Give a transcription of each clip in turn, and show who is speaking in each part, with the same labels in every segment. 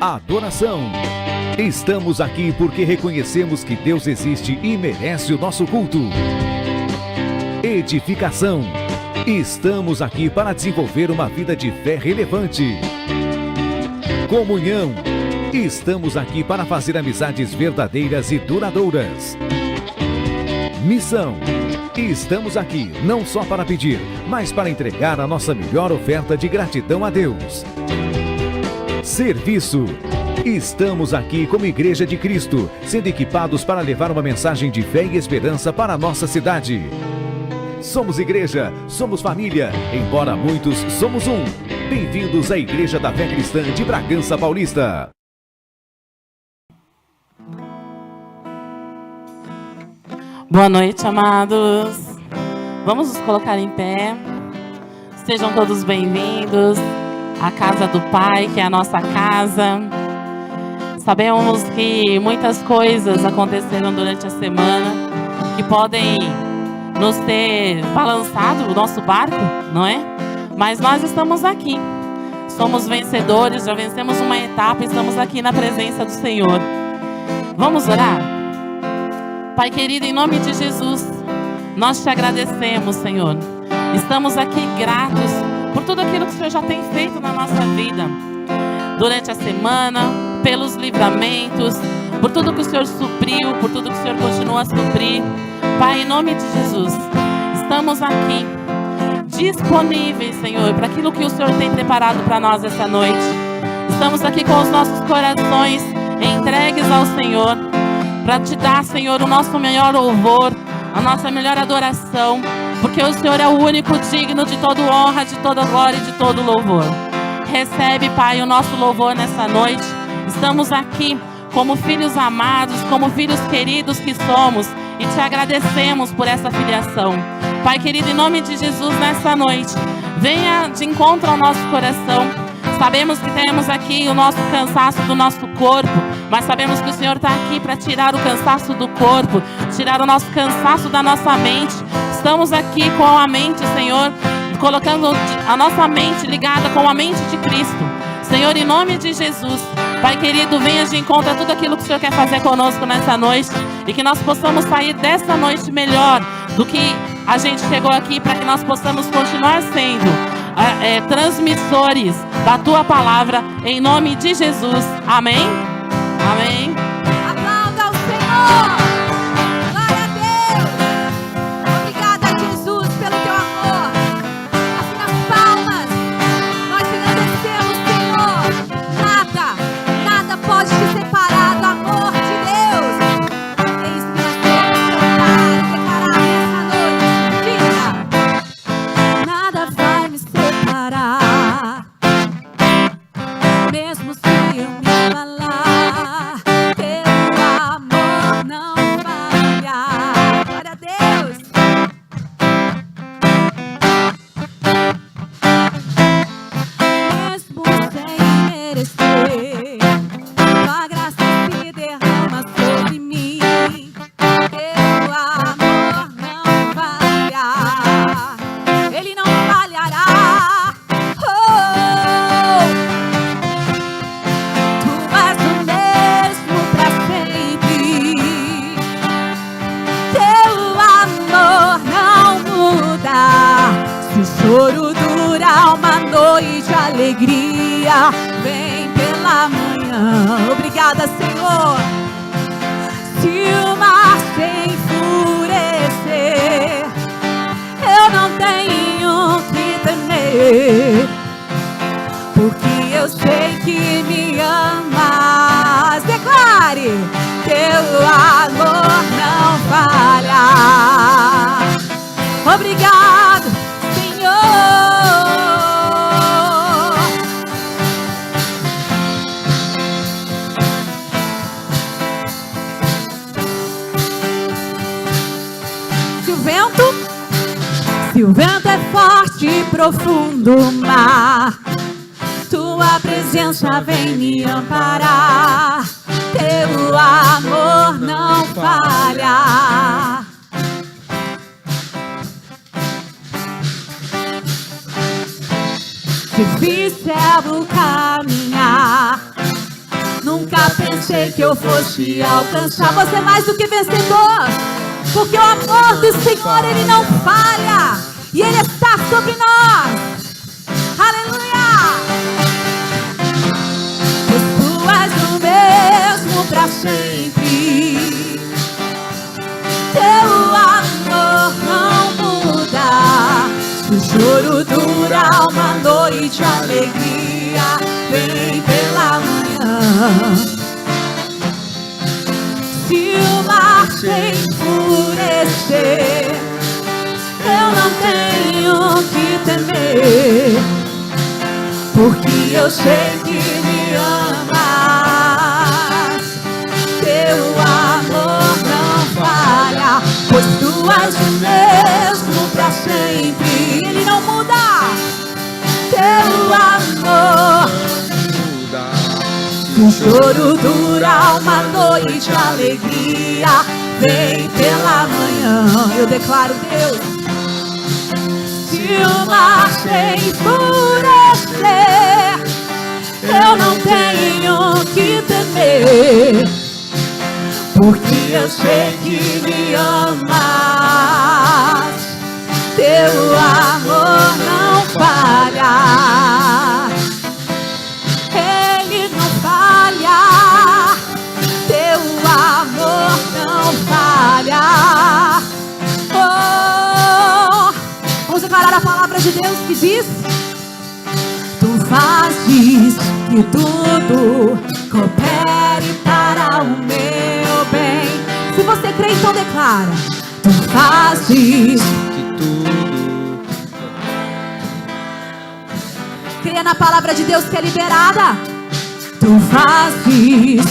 Speaker 1: Adoração. Estamos aqui porque reconhecemos que Deus existe e merece o nosso culto. Edificação. Estamos aqui para desenvolver uma vida de fé relevante. Comunhão. Estamos aqui para fazer amizades verdadeiras e duradouras. Missão. Estamos aqui não só para pedir, mas para entregar a nossa melhor oferta de gratidão a Deus. Serviço. Estamos aqui como Igreja de Cristo, sendo equipados para levar uma mensagem de fé e esperança para a nossa cidade. Somos igreja, somos família, embora muitos somos um. Bem-vindos à Igreja da Fé Cristã de Bragança Paulista.
Speaker 2: Boa noite, amados. Vamos nos colocar em pé. Sejam todos bem-vindos à casa do Pai, que é a nossa casa. Sabemos que muitas coisas aconteceram durante a semana que podem nos ter balançado o nosso barco, não é? Mas nós estamos aqui. Somos vencedores, já vencemos uma etapa e estamos aqui na presença do Senhor. Vamos orar? Pai querido, em nome de Jesus, nós te agradecemos, Senhor. Estamos aqui gratos por tudo aquilo que o Senhor já tem feito na nossa vida. Durante a semana, pelos livramentos, por tudo que o Senhor supriu, por tudo que o Senhor continua a suprir. Pai, em nome de Jesus, estamos aqui disponíveis, Senhor, para aquilo que o Senhor tem preparado para nós essa noite. Estamos aqui com os nossos corações entregues ao Senhor, para te dar, Senhor, o nosso melhor louvor, a nossa melhor adoração, porque o Senhor é o único digno de toda honra, de toda glória e de todo louvor. Recebe, Pai, o nosso louvor nessa noite. Estamos aqui como filhos amados, como filhos queridos que somos, e te agradecemos por essa filiação. Pai querido, em nome de Jesus, nessa noite, venha de encontro ao nosso coração. Sabemos que temos aqui o nosso cansaço do nosso corpo, mas sabemos que o Senhor está aqui para tirar o cansaço do corpo, tirar o nosso cansaço da nossa mente. Estamos aqui com a mente, Senhor, colocando a nossa mente ligada com a mente de Cristo. Senhor, em nome de Jesus, Pai querido, venha de encontro a tudo aquilo que o Senhor quer fazer conosco nessa noite, e que nós possamos sair dessa noite melhor do que a gente chegou aqui, para que nós possamos continuar sendo transmissores da Tua Palavra, em nome de Jesus. Amém? Amém.
Speaker 3: Aplauda ao Senhor. Glória a Deus. Obrigada, Jesus, pelo Teu amor. Assim nas palmas, nós te agradecemos, Senhor. Nada pode te separar do amor de Deus. Eis minha Deus, declarar nessa noite. Diga: nada vai me separar, mesmo se eu me abalar, teu amor não falha. Glória a Deus. Mesmo sem merecer, tua graça se derrama sobre mim. Teu amor não falha, ele não falhará. Oh, tu és o mesmo pra sempre. Teu amor não muda. Se o choro dura uma noite de alegria, vem pela manhã. Obrigada, Senhor. Se o mar se enfurecer, eu não tenho que temer, porque eu sei que me amas. Declare: teu amor não falha. Obrigado, Senhor. Se o vento é forte e profundo o mar, tua presença vem me amparar. Teu amor não falha. Difícil é o caminhar, nunca pensei que eu fosse alcançar. Você é mais do que vencedor, porque o amor do Senhor, Ele não falha, e Ele está sobre nós. Aleluia! Pois Tu és o mesmo pra sempre, Teu amor não muda. Se o choro dura uma noite, a alegria vem pela manhã. Se o mar se enfurecer, eu não tenho que temer, porque eu sei que me amas. Teu amor não falha, pois Tu és o mesmo pra sempre. Ele não muda. Teu amor o choro dura uma noite, a alegria vem pela manhã. Eu declaro, Deus, se o mar se enfurecer, eu não tenho que temer, porque eu sei que me amas. Teu amor não falha, Ele não falha. Teu amor não falha. Oh, vamos declarar a palavra de Deus que diz: Tu fazes que tudo coopere para o meu bem. Se você crê, então declara: Tu fazes que tudo. Creia na palavra de Deus que é liberada. Tu fazes.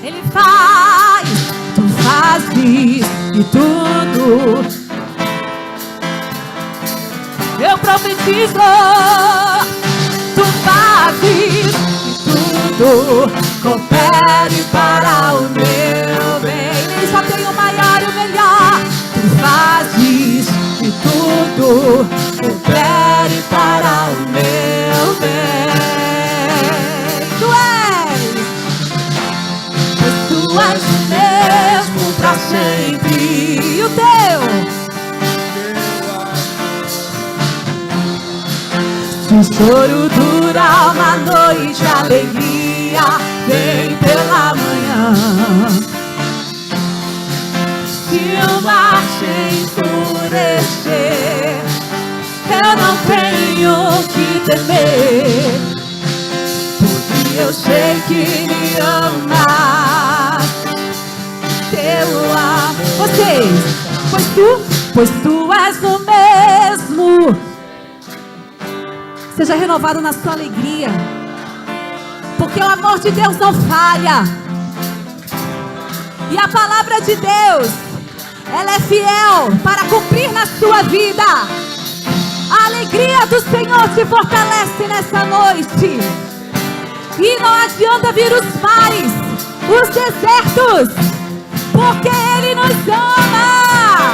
Speaker 3: Ele faz. Tu fazes de tudo. Eu profetizo. Tu fazes de tudo coopere para o meu bem. Ele só tem o maior e o melhor. Tu fazes de tudo coopere para o meu bem. Tu és o mesmo pra sempre. E o teu? Se o choro dura uma noite, a alegria vem pela manhã. Se o mar se enfurecer, eu não tenho que temer, porque eu sei que me amas. Teu amor. Vocês, pois tu és o mesmo. Seja renovado na sua alegria, porque o amor de Deus não falha. E a palavra de Deus, ela é fiel para cumprir na sua vida. A alegria do Senhor te fortalece nessa noite. E não adianta vir os mares, os desertos, porque Ele nos ama.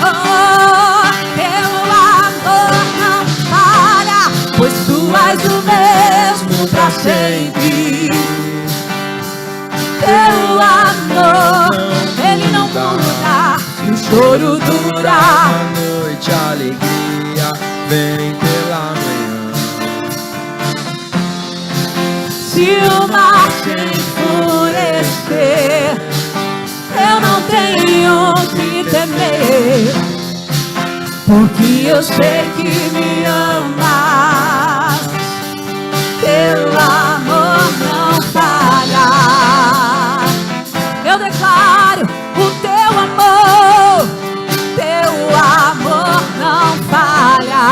Speaker 3: Oh, teu amor não falha, pois Tu és o mesmo pra sempre. Teu amor, Ele não muda. Se o choro dura
Speaker 4: uma noite, a alegria vem pela manhã.
Speaker 3: Se o mar se enfurecer, eu não tenho que temer, porque eu sei que me amas. Teu amor não falha. Eu declaro o teu amor não falha.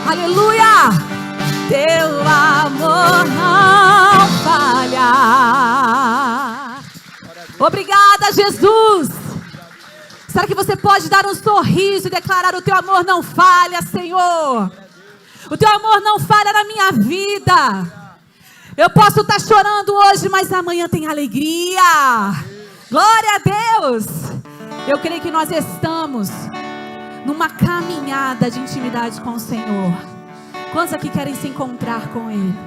Speaker 3: Aleluia! Teu amor não falha. Obrigada, Jesus. Será que você pode dar um sorriso e declarar: o teu amor não falha, Senhor? O teu amor não falha na minha vida. Eu posso estar chorando hoje, mas amanhã tem alegria. Glória a Deus. Eu creio que nós estamos numa caminhada de intimidade com o Senhor. Quantos aqui querem se encontrar com Ele?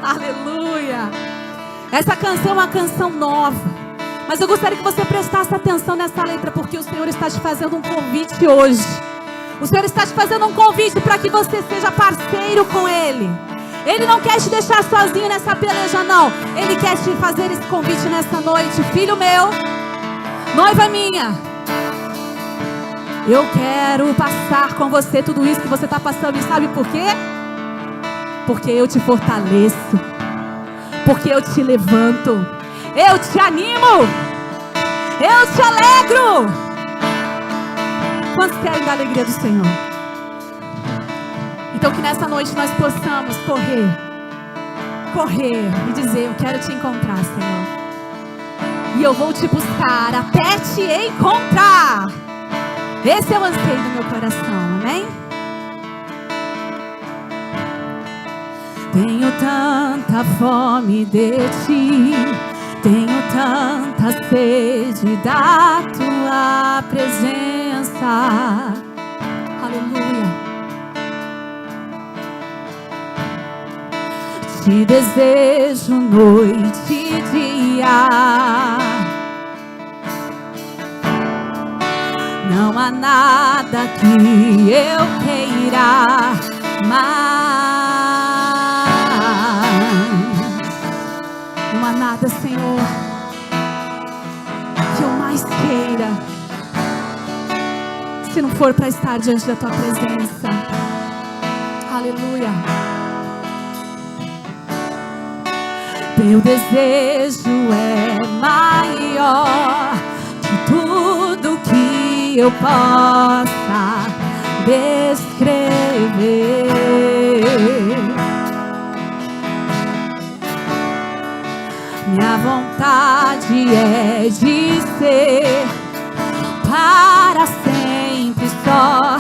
Speaker 3: Aleluia! Essa canção é uma canção nova, mas eu gostaria que você prestasse atenção nessa letra, porque o Senhor está te fazendo um convite hoje. O Senhor está te fazendo um convite para que você seja parceiro com Ele. Ele não quer te deixar sozinho nessa peleja, não. Ele quer te fazer esse convite nessa noite. Filho meu, noiva minha, eu quero passar com você tudo isso que você está passando. E sabe por quê? Porque eu te fortaleço, porque eu te levanto, eu te animo, eu te alegro. Quantos querem da alegria do Senhor? Então que nessa noite nós possamos correr e dizer: eu quero te encontrar, Senhor, e eu vou te buscar até te encontrar. Esse é o anseio do meu coração, amém? Tenho tanta fome de ti, tenho tanta sede da tua presença. Aleluia. Te desejo noite e dia. Não há nada que eu queira mais. Não há nada, Senhor, que eu mais queira, se não for para estar diante da tua presença. Aleluia. Teu desejo é maior que tudo que eu possa descrever. Minha vontade é de ser para sempre só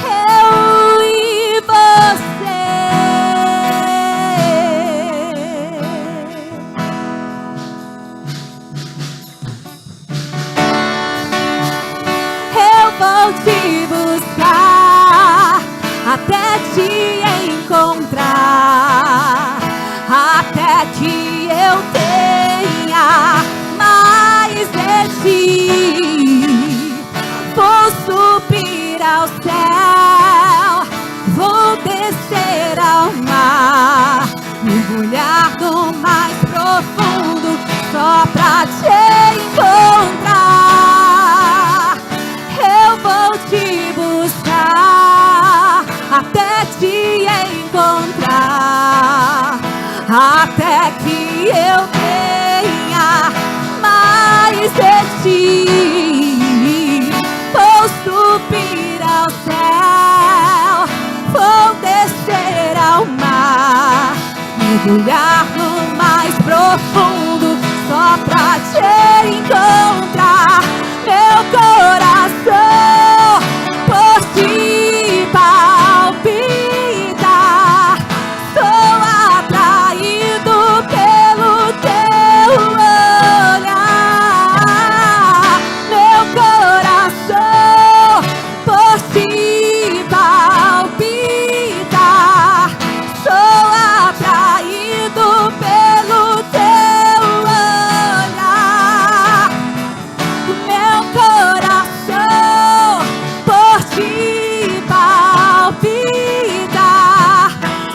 Speaker 3: eu e você. Eu vou te buscar até te encontrar, até que eu tenha mais de ti. Vou subir ao céu, vou descer ao mar, mergulhar no mais profundo só pra te encontrar. Eu vou te buscar até te encontrar, até que eu tenha mais de ti. Vou subir ao céu, vou descer ao mar, mergulhar no mais profundo só pra te encontrar. Meu coração por ti palpita, sou atraído pelo teu olhar. Meu coração por ti palpita, sou atraído pelo teu olhar. Meu coração por ti palpita,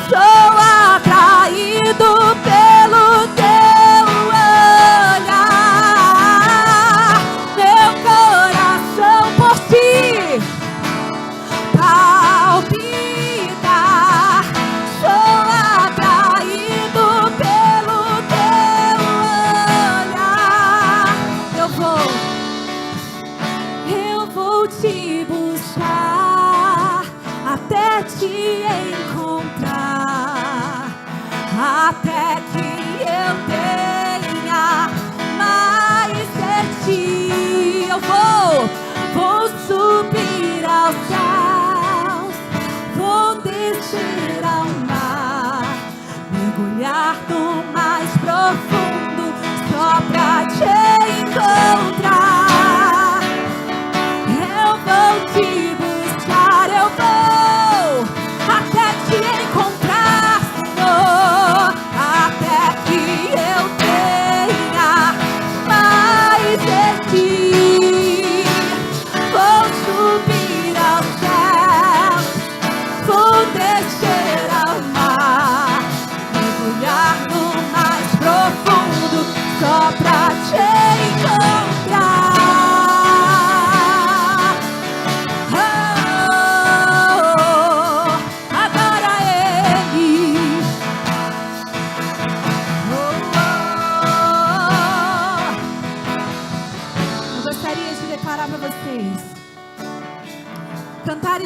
Speaker 3: sou atraído pelo teu olhar. Meu coração por ti palpita, sou atraído pelo teu olhar. Eu vou te buscar até te encontrar, até que eu tenha mais de ti. Eu vou subir aos céus, vou descer ao mar, mergulhar no mais profundo só pra te encontrar.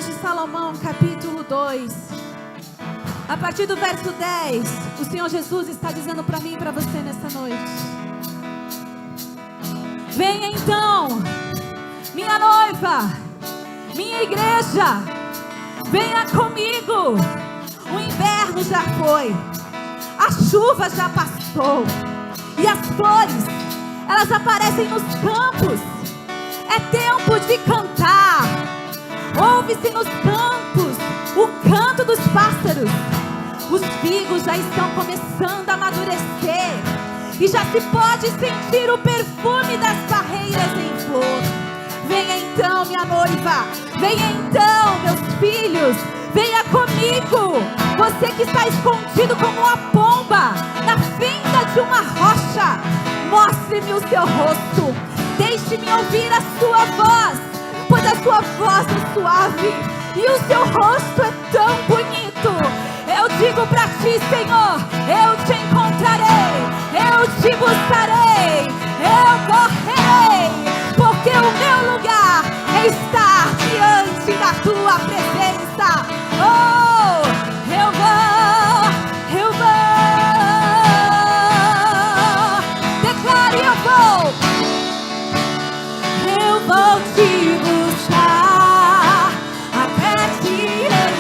Speaker 3: de Salomão, capítulo 2. A partir do verso 10, o Senhor Jesus está dizendo para mim e para você nessa noite. Venha então, minha noiva, minha igreja, venha comigo. O inverno já foi, a chuva já passou, e as flores, elas aparecem nos campos. É tempo de cantar. Ouve-se nos campos o canto dos pássaros. Os figos já estão começando a amadurecer, e já se pode sentir o perfume das barreiras em flor. Venha então, minha noiva, venha então, meus filhos, venha comigo. Você que está escondido como uma pomba na fenda de uma rocha, mostre-me o seu rosto, deixe-me ouvir a sua voz, pois a sua voz é suave e o seu rosto é tão bonito. Eu digo para ti, Senhor, eu te encontrarei, eu te buscarei, eu correrei, porque o meu lugar é estar diante da tua presença. Oh, eu vou, declare, eu vou te buscar até te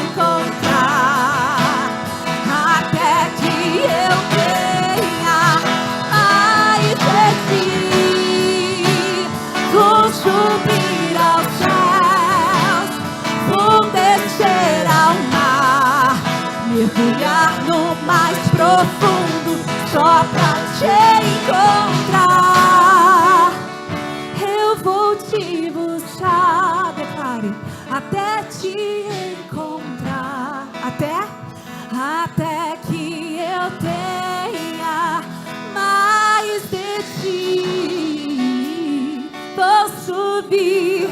Speaker 3: encontrar, até que eu tenha mais de ti. Vou subir aos céus, vou descer ao mar, mergulhar no mais profundo só pra te encontrar. Eu vou te buscar, declare, até te encontrar, até que eu tenha mais de ti. Vou subir,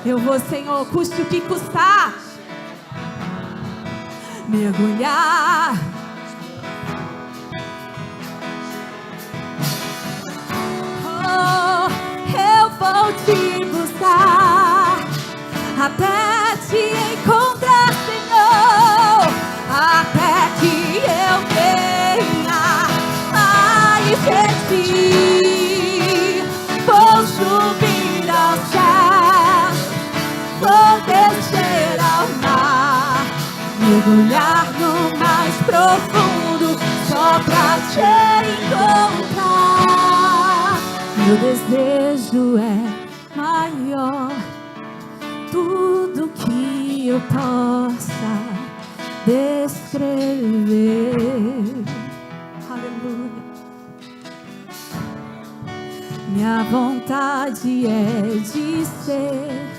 Speaker 3: eu vou, Senhor, custe o que custar, mergulhar. Oh, eu vou te buscar até te encontrar, Senhor, até que eu tenha mais de ti. Vou subir aos céus, vou descer ao mar, mergulhar no mais profundo só pra te encontrar. Meu desejo é maior, tudo que eu possa descrever. Aleluia. Minha vontade é de ser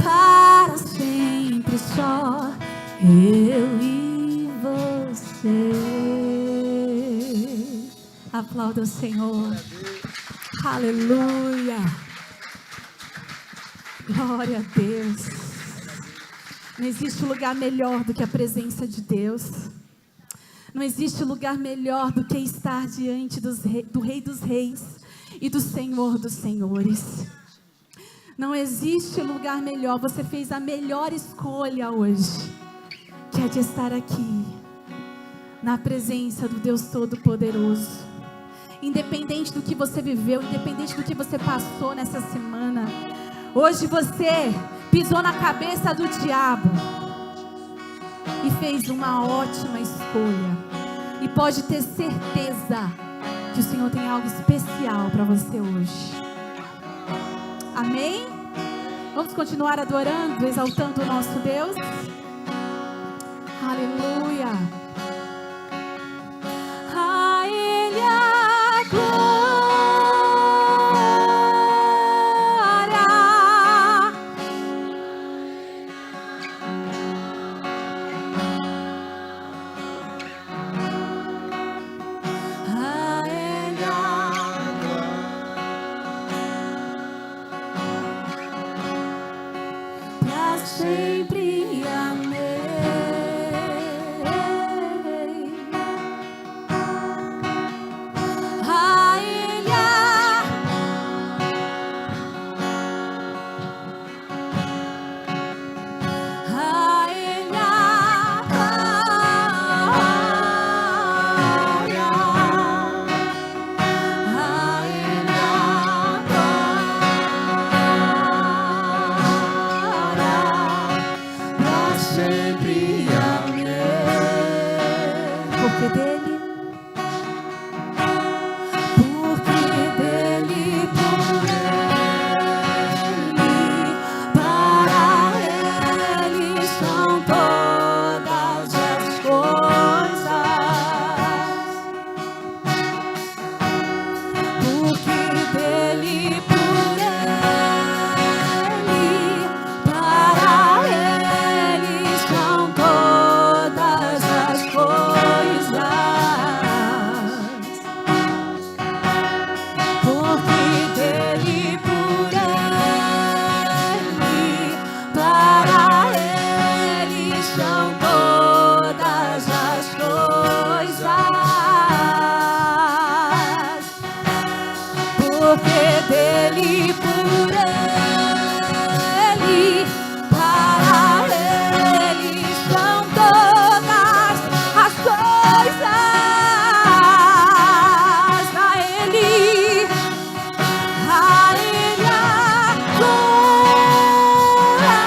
Speaker 3: para sempre só eu e você. Aplauda o Senhor. Aleluia. Glória a Deus. Não existe lugar melhor do que a presença de Deus. Não existe lugar melhor do que estar diante do Rei dos Reis e do Senhor dos Senhores. Não existe lugar melhor. Você fez a melhor escolha hoje, que é de estar aqui, na presença do Deus Todo-Poderoso. Independente do que você viveu, independente do que você passou nessa semana, hoje você pisou na cabeça do diabo e fez uma ótima escolha. E pode ter certeza que o Senhor tem algo especial para você hoje. Amém? Vamos continuar adorando, exaltando o nosso Deus. Aleluia. A Ele a glória. A Ele a glória. Pra sempre, amém. porque dele, por ele, para ele são todas as coisas. Porque dele, por ele, para ele são todas as coisas. Porque dele, por ele, para ele são todas as coisas. Porque dele, por ele, para ele são todas as coisas. A ele a ele a glória,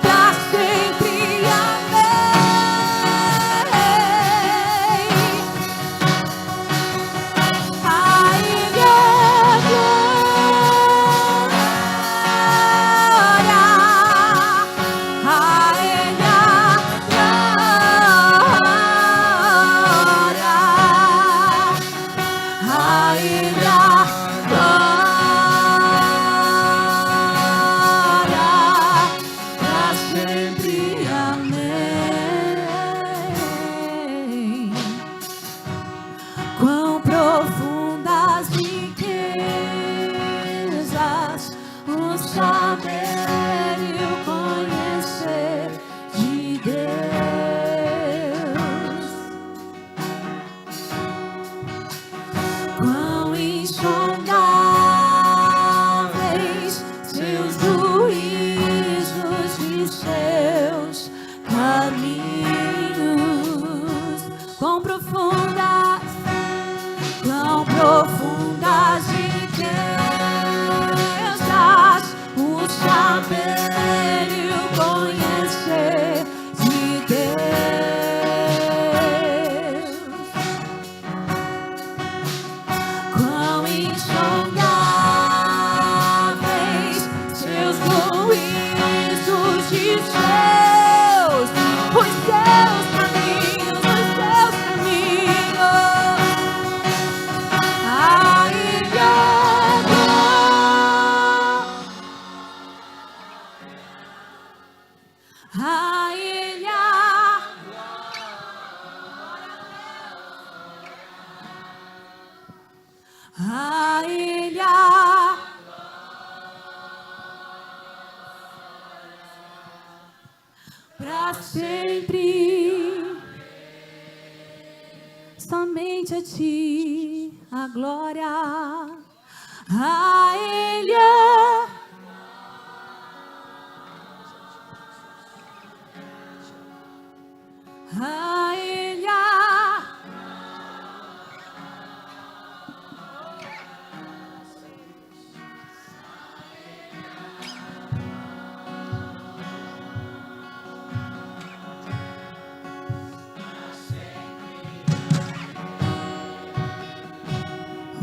Speaker 3: pra sempre. Amém. A ele a glória, a ele a glória, a ele a glória, pra sempre. Amém. Quão profundas riquezas o saber e o conhecer de Deus. Quão insondáveis seus juízos e seus caminhos. Quão profundas riquezas o saber e o conhecer de Deus. Quão insondáveis seus juízos e os seus caminhos, os seus caminhos. A ele a glória, a ele a ele a pra sempre. Somente a ti a glória, a ele a ele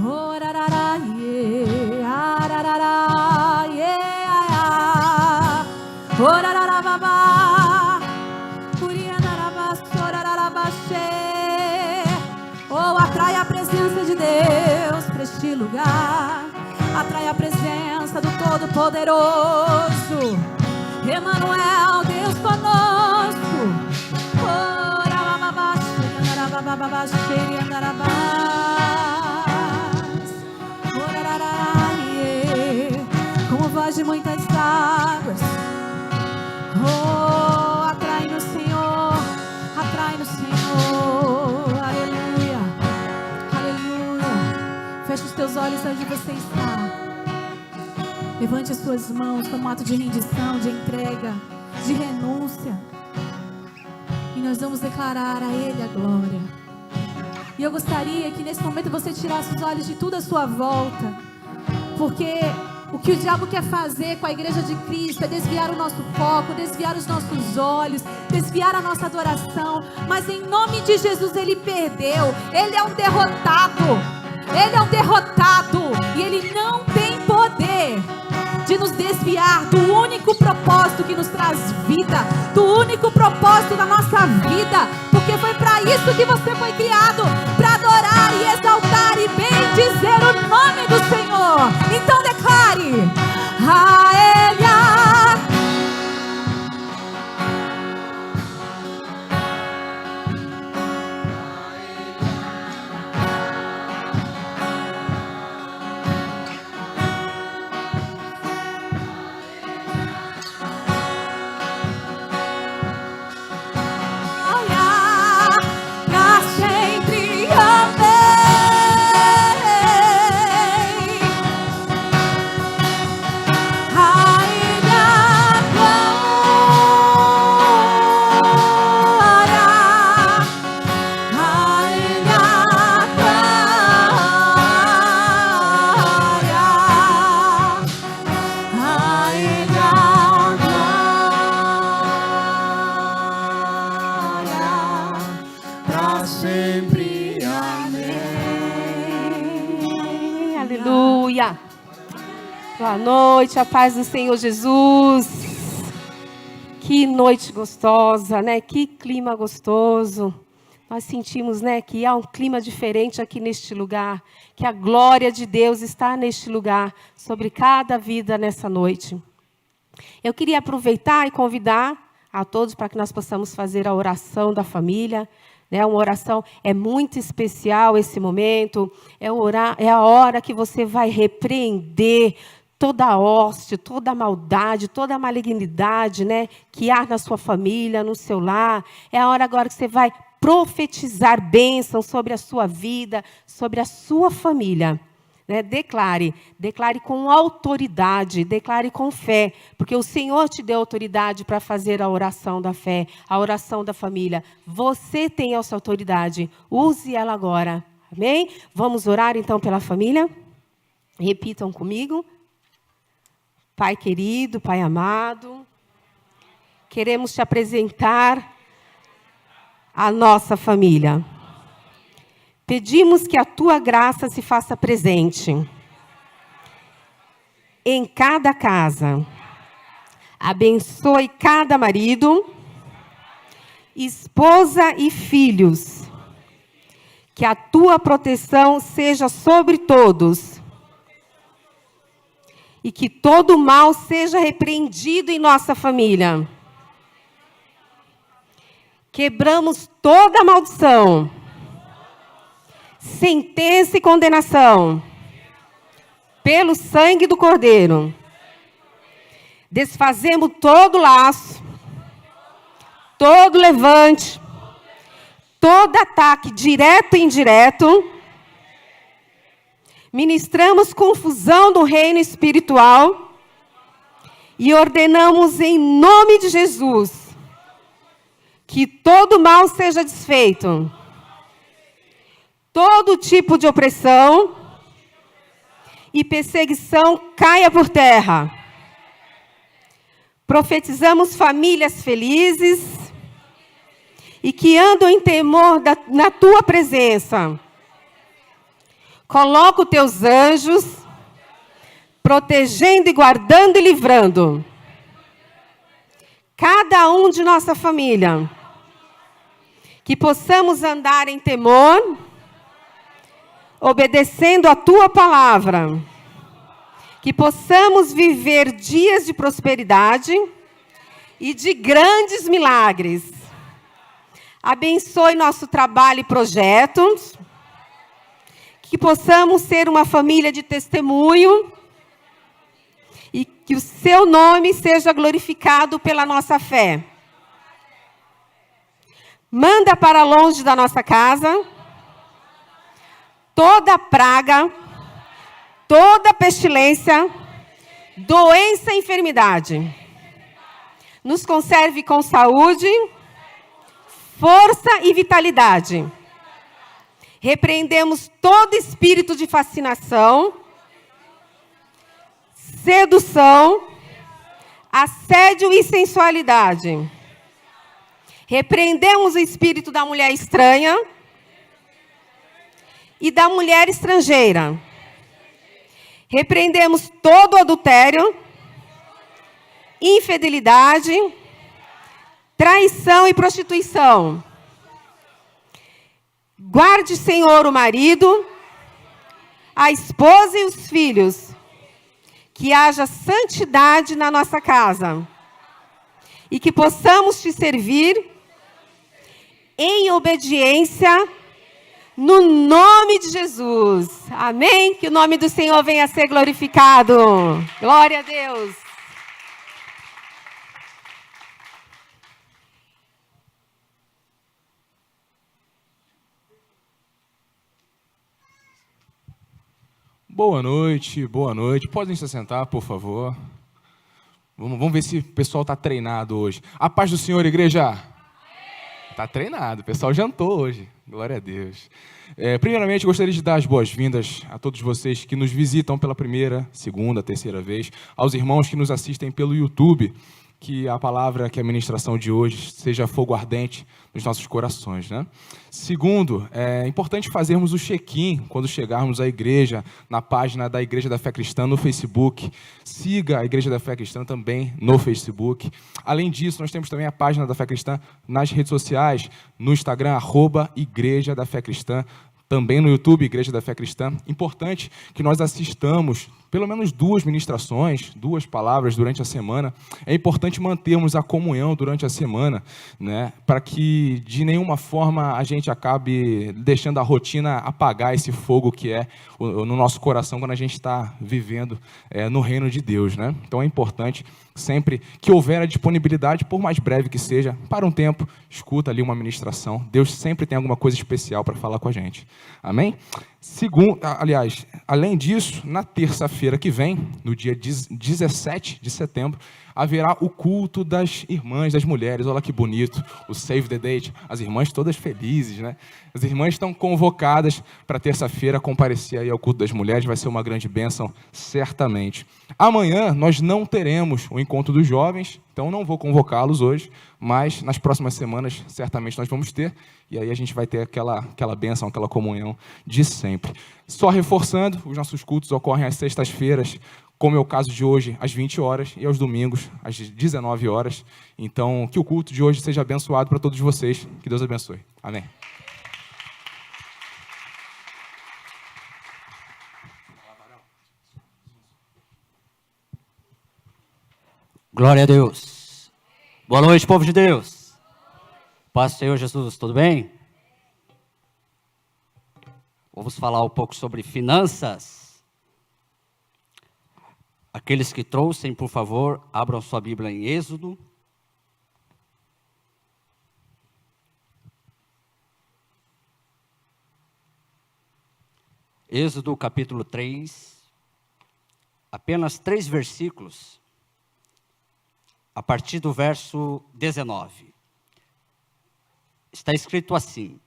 Speaker 3: orarara, yeah, ararara, yeah, orarara, babá, urianaraba, sorararabaxê. Oh, atrai a presença de Deus para este lugar. Atrai a presença do Todo-Poderoso. Emanuel, Deus conosco. Orarababaxê, anarabababaxê, anarabás. Orarara, yeah, como voz de muitas águas. Oh, atrai no Senhor, atrai no Senhor. Aleluia, aleluia. Feche os teus olhos onde você está. Levante as suas mãos como um ato de rendição, de entrega, de renúncia. E nós nós vamos declarar a Ele a glória. E eu gostaria que nesse momento você tirasse os olhos de tudo à sua volta, porque o que o diabo quer fazer com a igreja de Cristo é desviar o nosso foco, desviar os nossos olhos, desviar a nossa adoração. Mas em nome de Jesus ele perdeu. Ele é um derrotado. Ele é um derrotado. E ele não tem poder de nos desviar do único propósito que nos traz vida, do único propósito da nossa vida. Porque foi para isso que você foi criado, para adorar e exaltar e bendizer o nome do Senhor. Então declare a Ele
Speaker 5: Boa noite, a paz do Senhor Jesus. Que noite gostosa, né? Que clima gostoso. Nós sentimos, né, que há um clima diferente aqui neste lugar, que a glória de Deus está neste lugar, sobre cada vida nessa noite. Eu queria aproveitar e convidar a todos para que nós possamos fazer a oração da família. Uma oração, é muito especial esse momento, é a hora que você vai repreender toda a hoste, toda a maldade, toda a malignidade, né, que há na sua família, no seu lar. É a hora agora que você vai profetizar bênção sobre a sua vida, sobre a sua família. Declare com autoridade, declare com fé, porque o Senhor te deu autoridade para fazer a oração da fé, a oração da família. Você tem essa autoridade, use ela agora, amém? Vamos orar então pela família? Repitam comigo. Pai querido, Pai amado, queremos te apresentar a nossa família. Pedimos que a tua graça se faça presente em cada casa. Abençoe cada marido, esposa e filhos. Que a tua proteção seja sobre todos. E que todo mal seja repreendido em nossa família. Quebramos toda maldição, sentença e condenação, pelo sangue do Cordeiro. Desfazemos todo laço, todo levante, todo ataque direto e indireto. Ministramos confusão do reino espiritual e ordenamos em nome de Jesus que todo mal seja desfeito. Todo tipo de opressão e perseguição caia por terra. Profetizamos famílias felizes e que andam em temor na tua presença. Coloca os teus anjos, protegendo e guardando e livrando cada um de nossa família. Que possamos andar em temor, obedecendo a tua palavra. Que possamos viver dias de prosperidade e de grandes milagres. Abençoe nosso trabalho e projetos. Que possamos ser uma família de testemunho. E que o seu nome seja glorificado pela nossa fé. Manda para longe da nossa casa toda praga, toda pestilência, doença e enfermidade. Nos conserve com saúde, força e vitalidade. Repreendemos todo espírito de fascinação, sedução, assédio e sensualidade. Repreendemos o espírito da mulher estranha e da mulher estrangeira. Repreendemos todo adultério, infidelidade, traição e prostituição. Guarde, Senhor, o marido, a esposa e os filhos. Que haja santidade na nossa casa. E que possamos te servir em obediência no nome de Jesus. Amém? Que o nome do Senhor venha a ser glorificado. Glória a Deus.
Speaker 6: Boa noite, boa noite. Podem se sentar, por favor. Vamos ver se o pessoal está treinado hoje. A paz do Senhor, igreja. Está treinado, o pessoal jantou hoje. Glória a Deus. Primeiramente, gostaria de dar as boas-vindas a todos vocês que nos visitam pela primeira, segunda, terceira vez, aos irmãos que nos assistem pelo YouTube, que a palavra, que a ministração de hoje seja fogo ardente nos nossos corações, né? Segundo, é importante fazermos o check-in quando chegarmos à igreja, na página da Igreja da Fé Cristã no Facebook. Siga a Igreja da Fé Cristã também no Facebook. Além disso, nós temos também a página da Fé Cristã nas redes sociais, no Instagram, @Igreja da Fé Cristã, também no YouTube, Igreja da Fé Cristã. Importante que nós assistamos pelo menos 2 ministrações, 2 palavras durante a semana. É importante mantermos a comunhão durante a semana, né, para que de nenhuma forma a gente acabe deixando a rotina apagar esse fogo que é no nosso coração quando a gente está vivendo no reino de Deus, né? Então é importante sempre que houver a disponibilidade, por mais breve que seja, para um tempo, escuta ali uma ministração. Deus sempre tem alguma coisa especial para falar com a gente. Amém? Além disso, na terça-feira que vem, no dia 17 de setembro, haverá o culto das irmãs, das mulheres. Olha que bonito, o Save the Date. As irmãs todas felizes, né? As irmãs estão convocadas para terça-feira comparecer aí ao culto das mulheres. Vai ser uma grande bênção, certamente. Amanhã nós não teremos o encontro dos jovens, então não vou convocá-los hoje, mas nas próximas semanas certamente nós vamos ter, e aí a gente vai ter aquela bênção, aquela comunhão de sempre. Só reforçando, os nossos cultos ocorrem às sextas-feiras, como é o caso de hoje, às 20 horas, e aos domingos, às 19 horas. Então, que o culto de hoje seja abençoado para todos vocês. Que Deus abençoe. Amém.
Speaker 7: Glória a Deus. Boa noite, povo de Deus. Paz do Senhor Jesus, tudo bem? Vamos falar um pouco sobre finanças. Aqueles que trouxem, por favor, abram sua Bíblia em Êxodo. Êxodo capítulo 3. Apenas 3 versículos. A partir do verso 19. Está escrito assim: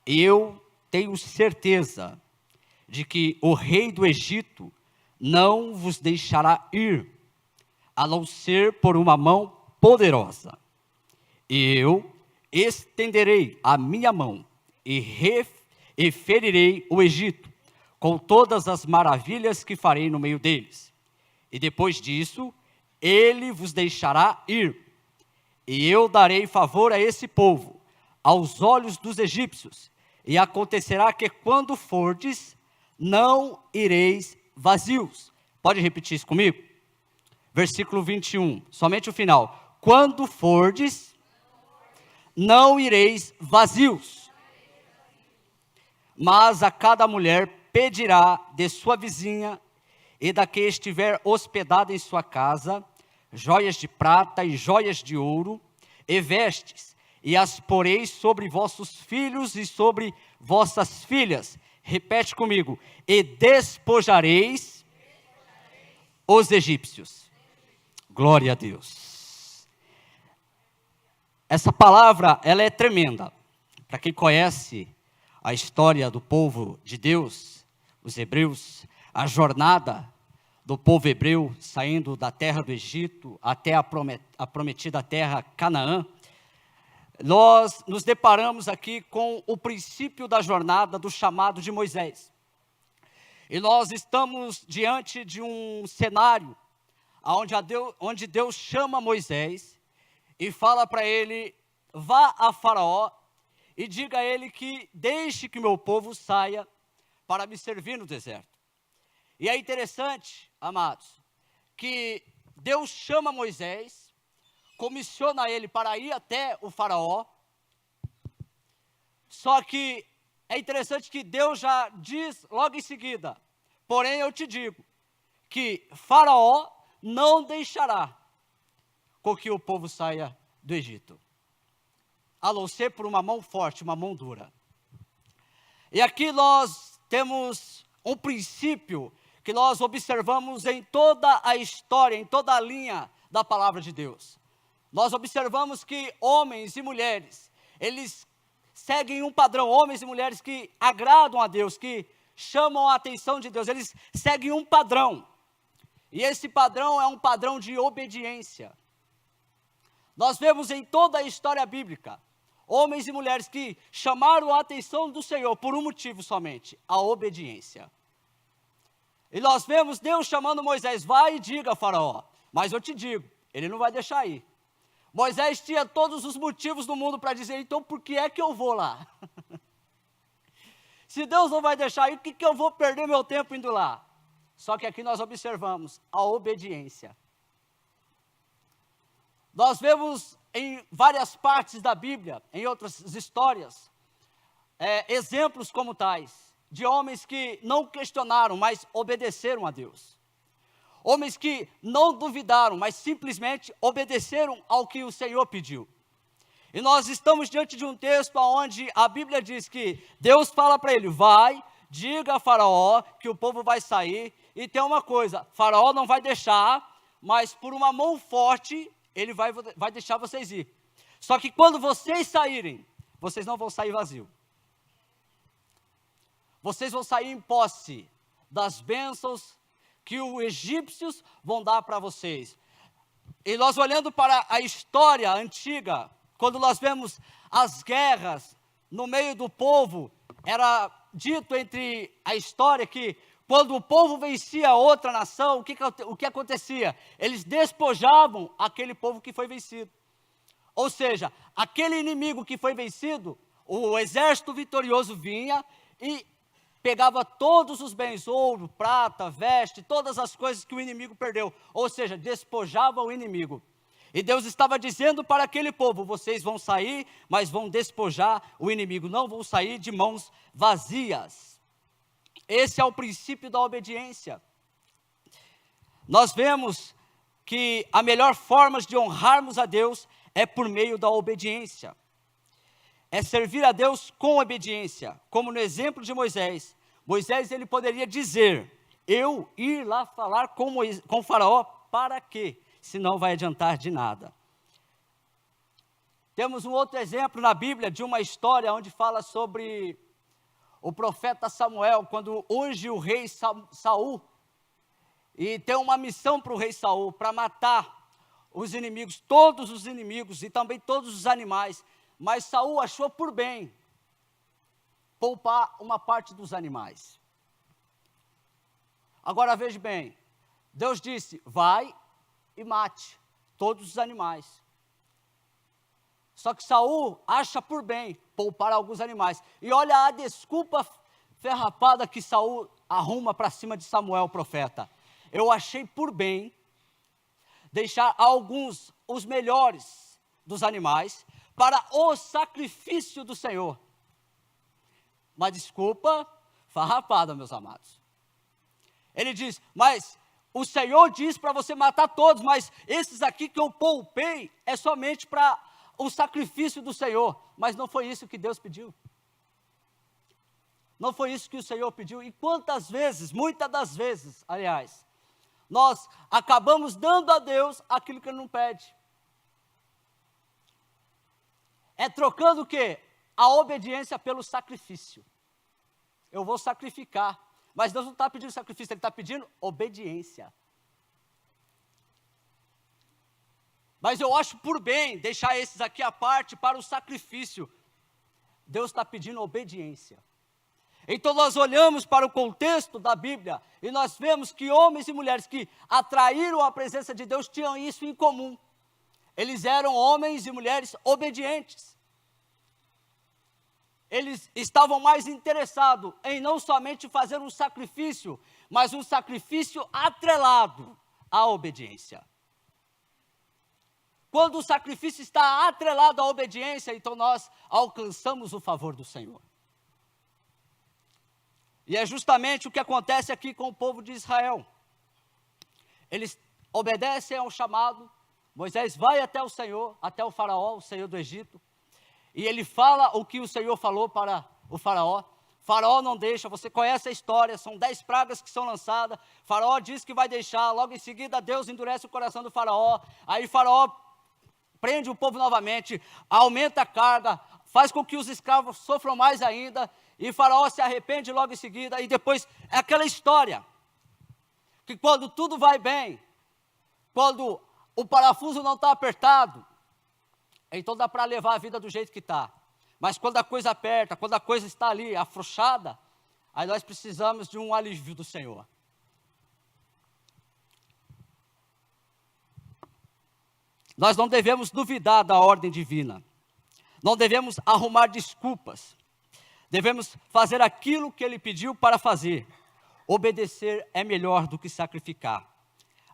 Speaker 7: eu tenho certeza de que o rei do Egito não vos deixará ir, a não ser por uma mão poderosa. Eu estenderei a minha mão e ferirei o Egito, com todas as maravilhas que farei no meio deles. E depois disso, ele vos deixará ir. E eu darei favor a esse povo, aos olhos dos egípcios. E acontecerá que quando fordes, não ireis vazios. Pode repetir isso comigo? Versículo 21, somente o final. Quando fordes, não ireis vazios. Mas a cada mulher pedirá de sua vizinha e da que estiver hospedada em sua casa, joias de prata e joias de ouro, e vestes, e as poreis sobre vossos filhos e sobre vossas filhas. Repete comigo: e despojareis os egípcios. Glória a Deus. essa palavra, ela é tremenda. Para quem conhece a história do povo de Deus, os hebreus, a jornada do povo hebreu saindo da terra do Egito até a prometida terra Canaã, nós nos deparamos aqui com o princípio da jornada do chamado de Moisés. E nós estamos diante de um cenário onde Deus chama Moisés e fala para ele: vá a Faraó e diga a ele que deixe que meu povo saia para me servir no deserto. E é interessante, amados, que Deus chama Moisés, comissiona ele para ir até o Faraó, só que é interessante que Deus já diz logo em seguida: porém eu te digo que Faraó não deixará com que o povo saia do Egito, a não ser por uma mão forte, uma mão dura. E aqui nós temos um princípio que nós observamos em toda a história, em toda a linha da palavra de Deus. Nós observamos que homens e mulheres, eles seguem um padrão, homens e mulheres que agradam a Deus, que chamam a atenção de Deus, eles seguem um padrão. E esse padrão é um padrão de obediência. Nós vemos em toda a história bíblica, homens e mulheres que chamaram a atenção do Senhor por um motivo somente: a obediência. E nós vemos Deus chamando Moisés: vai e diga a Faraó. Mas eu te digo, ele não vai deixar ir. Moisés tinha todos os motivos do mundo para dizer: então por que é que eu vou lá? Se Deus não vai deixar ir, por que eu vou perder meu tempo indo lá? Só que aqui nós observamos a obediência. Nós vemos em várias partes da Bíblia, em outras histórias, exemplos como tais, de homens que não questionaram, mas obedeceram a Deus. Homens que não duvidaram, mas simplesmente obedeceram ao que o Senhor pediu. E nós estamos diante de um texto onde a Bíblia diz que Deus fala para ele: vai, diga a Faraó que o povo vai sair. E tem uma coisa: Faraó não vai deixar, mas por uma mão forte ele vai deixar vocês ir. Só que quando vocês saírem, vocês não vão sair vazio. Vocês vão sair em posse das bênçãos que os egípcios vão dar para vocês. E nós olhando para a história antiga, quando nós vemos as guerras no meio do povo, era dito entre a história que quando o povo vencia outra nação, o que acontecia? Eles despojavam aquele povo que foi vencido. Ou seja, aquele inimigo que foi vencido, o exército vitorioso vinha e pegava todos os bens, ouro, prata, veste, todas as coisas que o inimigo perdeu. Ou seja, despojava o inimigo. E Deus estava dizendo para aquele povo: vocês vão sair, mas vão despojar o inimigo, não vão sair de mãos vazias. Esse é o princípio da obediência. Nós vemos que a melhor forma de honrarmos a Deus é por meio da obediência. É servir a Deus com obediência, como no exemplo de Moisés. Moisés, ele poderia dizer: eu ir lá falar com Faraó, para quê? Se não vai adiantar de nada. Temos um outro exemplo na Bíblia de uma história onde fala sobre o profeta Samuel, quando unge o rei Saul, e tem uma missão para o rei Saul, para matar os inimigos, todos os inimigos e também todos os animais. Mas Saul achou por bem poupar uma parte dos animais. Agora veja bem, Deus disse: vai e mate todos os animais. Só que Saul acha por bem poupar alguns animais. E olha a desculpa ferrapada que Saul arruma para cima de Samuel, o profeta: eu achei por bem deixar alguns, os melhores dos animais, para o sacrifício do Senhor. Uma desculpa farrapada, meus amados. Ele diz: mas o Senhor diz para você matar todos, mas esses aqui que eu poupei é somente para o sacrifício do Senhor. Mas não foi isso que Deus pediu. Não foi isso que o Senhor pediu. E quantas vezes, muitas das vezes, aliás, nós acabamos dando a Deus aquilo que Ele não pede. É trocando o quê? A obediência pelo sacrifício. Eu vou sacrificar. Mas Deus não está pedindo sacrifício, Ele está pedindo obediência. Mas eu acho por bem deixar esses aqui à parte para o sacrifício. Deus está pedindo obediência. Então nós olhamos para o contexto da Bíblia e nós vemos que homens e mulheres que atraíram a presença de Deus tinham isso em comum. Eles eram homens e mulheres obedientes. Eles estavam mais interessados em não somente fazer um sacrifício, mas um sacrifício atrelado à obediência. Quando o sacrifício está atrelado à obediência, então nós alcançamos o favor do Senhor. E é justamente o que acontece aqui com o povo de Israel. Eles obedecem ao chamado. Moisés vai até o Senhor, até o faraó, o Senhor do Egito. E ele fala o que o Senhor falou para o faraó. Faraó não deixa, você conhece a história, são 10 pragas que são lançadas. Faraó diz que vai deixar, logo em seguida Deus endurece o coração do faraó. Aí faraó prende o povo novamente, aumenta a carga, faz com que os escravos sofram mais ainda. E faraó se arrepende logo em seguida. E depois é aquela história, que quando tudo vai bem, quando o parafuso não está apertado, então dá para levar a vida do jeito que está. Mas quando a coisa aperta, quando a coisa está ali afrouxada, aí nós precisamos de um alívio do Senhor. Nós não devemos duvidar da ordem divina. Não devemos arrumar desculpas. Devemos fazer aquilo que Ele pediu para fazer. Obedecer é melhor do que sacrificar.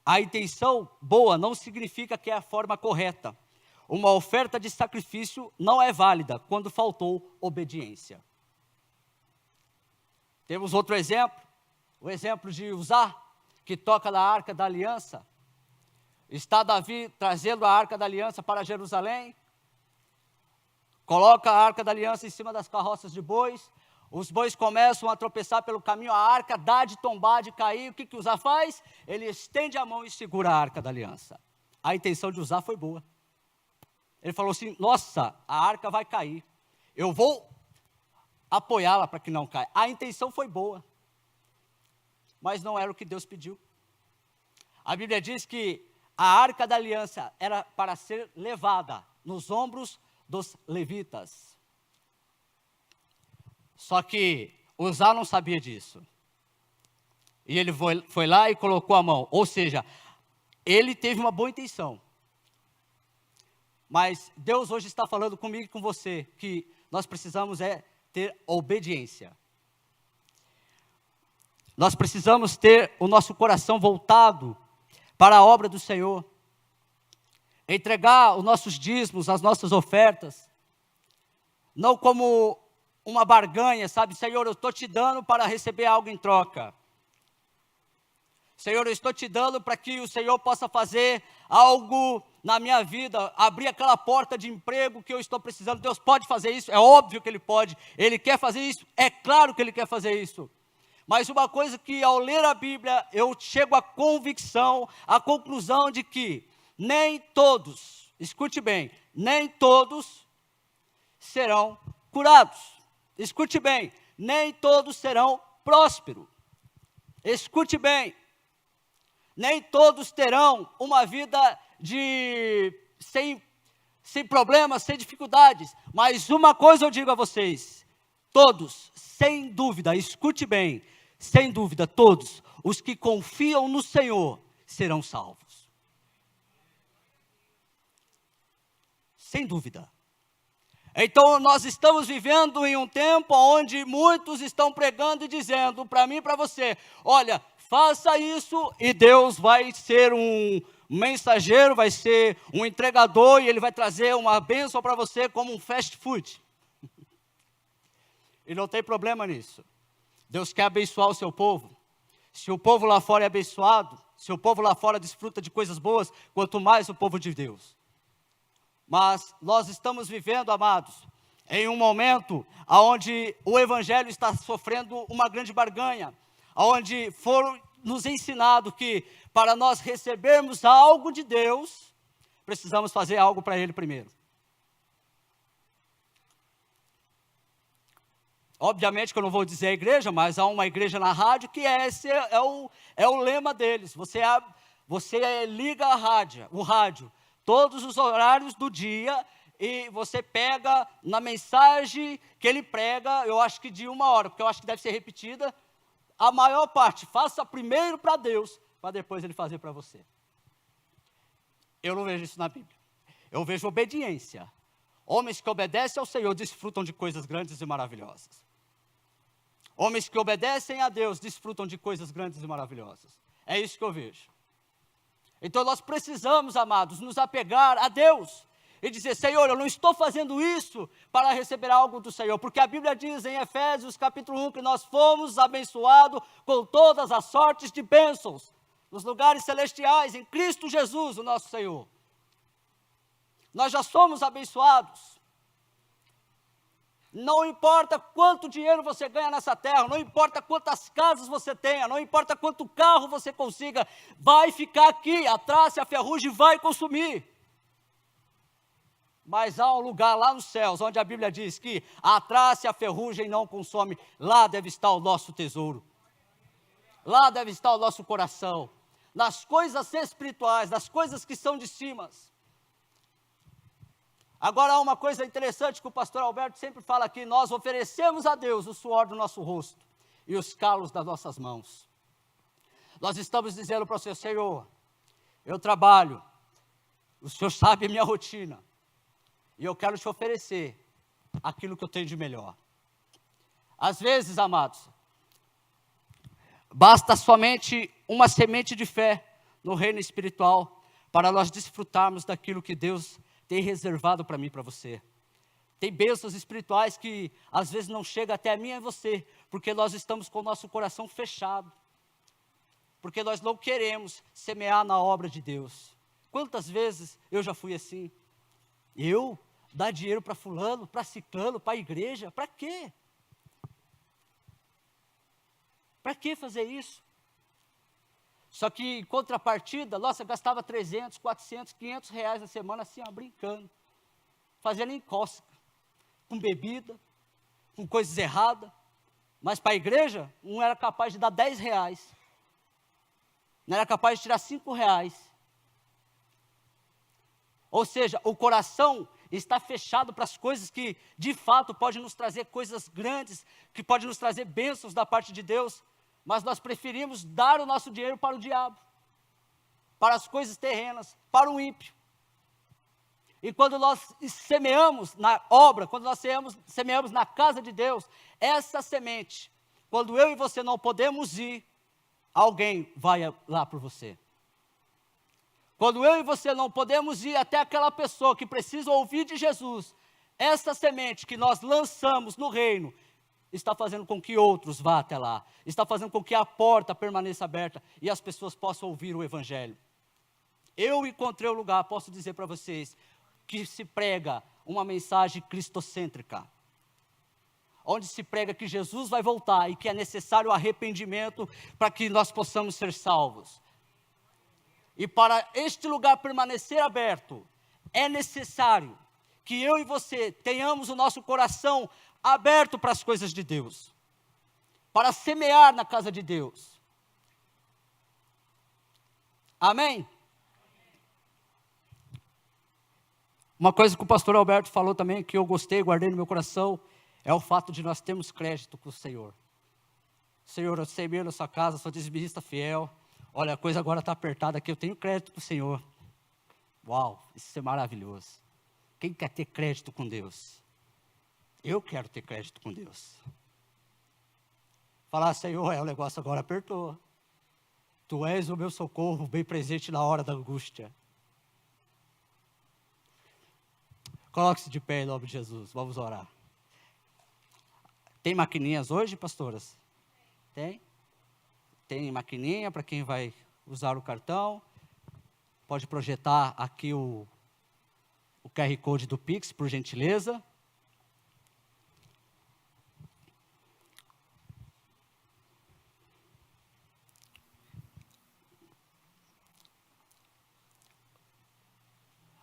Speaker 7: A intenção boa não significa que é a forma correta. Uma oferta de sacrifício não é válida quando faltou obediência. Temos outro exemplo, o exemplo de Uzá, que toca na Arca da Aliança. Está Davi trazendo a Arca da Aliança para Jerusalém, coloca a Arca da Aliança em cima das carroças de bois, os bois começam a tropeçar pelo caminho, a arca dá de tombar, de cair, o que Uzá faz? Ele estende a mão e segura a Arca da Aliança. A intenção de Uzá foi boa. Ele falou assim, nossa, a arca vai cair, eu vou apoiá-la para que não caia. A intenção foi boa, mas não era o que Deus pediu. A Bíblia diz que a Arca da Aliança era para ser levada nos ombros dos levitas. Só que Uzá não sabia disso. E ele foi lá e colocou a mão. Ou seja, ele teve uma boa intenção. Mas Deus hoje está falando comigo e com você que nós precisamos ter obediência. Nós precisamos ter o nosso coração voltado para a obra do Senhor. Entregar os nossos dízimos, as nossas ofertas, não como uma barganha, sabe? Senhor, eu estou te dando para receber algo em troca. Senhor, eu estou te dando para que o Senhor possa fazer algo na minha vida, abrir aquela porta de emprego que eu estou precisando. Deus pode fazer isso? É óbvio que Ele pode. Ele quer fazer isso? É claro que Ele quer fazer isso. Mas uma coisa que ao ler a Bíblia, eu chego à convicção, à conclusão de que nem todos, escute bem, nem todos serão curados. Escute bem, nem todos serão prósperos. Escute bem, nem todos terão uma vida sem problemas, sem dificuldades. Mas uma coisa eu digo a vocês, todos, sem dúvida, escute bem, sem dúvida, todos os que confiam no Senhor serão salvos. Sem dúvida. Então nós estamos vivendo em um tempo onde muitos estão pregando e dizendo para mim e para você, olha, faça isso e Deus vai ser um mensageiro, vai ser um entregador e Ele vai trazer uma bênção para você como um fast food. E não tem problema nisso. Deus quer abençoar o seu povo. Se o povo lá fora é abençoado, se o povo lá fora desfruta de coisas boas, quanto mais o povo de Deus. Mas nós estamos vivendo, amados, em um momento onde o Evangelho está sofrendo uma grande barganha, onde foram nos ensinado que para nós recebermos algo de Deus, precisamos fazer algo para Ele primeiro. Obviamente que eu não vou dizer a igreja, mas há uma igreja na rádio que esse é o lema deles. Você liga o rádio, todos os horários do dia, e você pega na mensagem que ele prega, eu acho que de 1 hora, porque eu acho que deve ser repetida, a maior parte, faça primeiro para Deus, para depois ele fazer para você. Eu não vejo isso na Bíblia. Eu vejo obediência. Homens que obedecem ao Senhor desfrutam de coisas grandes e maravilhosas. Homens que obedecem a Deus desfrutam de coisas grandes e maravilhosas. É isso que eu vejo. Então nós precisamos, amados, nos apegar a Deus e dizer: Senhor, eu não estou fazendo isso para receber algo do Senhor, porque a Bíblia diz em Efésios capítulo 1 que nós fomos abençoados com todas as sortes de bênçãos nos lugares celestiais, em Cristo Jesus, o nosso Senhor. Nós já somos abençoados. Não importa quanto dinheiro você ganha nessa terra, não importa quantas casas você tenha, não importa quanto carro você consiga, vai ficar aqui, a traça e a ferrugem vai consumir. Mas há um lugar lá nos céus, onde a Bíblia diz que a traça e a ferrugem não consome, lá deve estar o nosso tesouro. Lá deve estar o nosso coração, nas coisas espirituais, nas coisas que são de cima. Agora há uma coisa interessante que o pastor Alberto sempre fala aqui: nós oferecemos a Deus o suor do nosso rosto e os calos das nossas mãos. Nós estamos dizendo para o Senhor: Senhor, eu trabalho, o Senhor sabe a minha rotina, e eu quero te oferecer aquilo que eu tenho de melhor. Às vezes, amados, basta somente uma semente de fé no reino espiritual para nós desfrutarmos daquilo que Deus tem reservado para mim e para você. Tem bênçãos espirituais que às vezes não chegam até a mim e a você, porque nós estamos com o nosso coração fechado, porque nós não queremos semear na obra de Deus. Quantas vezes eu já fui assim? Eu dar dinheiro para fulano, para ciclano, para a igreja, para quê? Para que fazer isso? Só que em contrapartida, nossa, eu gastava 300, 400, 500 reais na semana assim, ó, brincando, fazendo encosca, com bebida, com coisas erradas, mas para a igreja, não era capaz de dar 10 reais, não era capaz de tirar 5 reais. Ou seja, o coração está fechado para as coisas que, de fato, podem nos trazer coisas grandes, que podem nos trazer bênçãos da parte de Deus, mas nós preferimos dar o nosso dinheiro para o diabo, para as coisas terrenas, para o ímpio. E quando nós semeamos na obra, quando nós semeamos na casa de Deus, essa semente, quando eu e você não podemos ir, alguém vai lá por você. Quando eu e você não podemos ir até aquela pessoa que precisa ouvir de Jesus, essa semente que nós lançamos no reino, está fazendo com que outros vá até lá, está fazendo com que a porta permaneça aberta e as pessoas possam ouvir o Evangelho. Eu encontrei um lugar, posso dizer para vocês, que se prega uma mensagem cristocêntrica, onde se prega que Jesus vai voltar e que é necessário arrependimento para que nós possamos ser salvos. E para este lugar permanecer aberto, é necessário que eu e você tenhamos o nosso coração aberto para as coisas de Deus, para semear na casa de Deus. Amém? Uma coisa que o pastor Alberto falou também, que eu gostei, guardei no meu coração, é o fato de nós termos crédito com o Senhor. Senhor, eu semeio na sua casa, sou dizimista fiel, olha, a coisa agora está apertada aqui, eu tenho crédito com o Senhor. Uau, isso é maravilhoso. Quem quer ter crédito com Deus? Eu quero ter crédito com Deus. Falar: Senhor, o negócio agora apertou. Tu és o meu socorro, bem presente na hora da angústia. Coloque-se de pé em nome de Jesus, vamos orar. Tem maquininhas hoje, pastoras? Tem? Tem maquininha para quem vai usar o cartão. Pode projetar aqui o QR Code do Pix, por gentileza.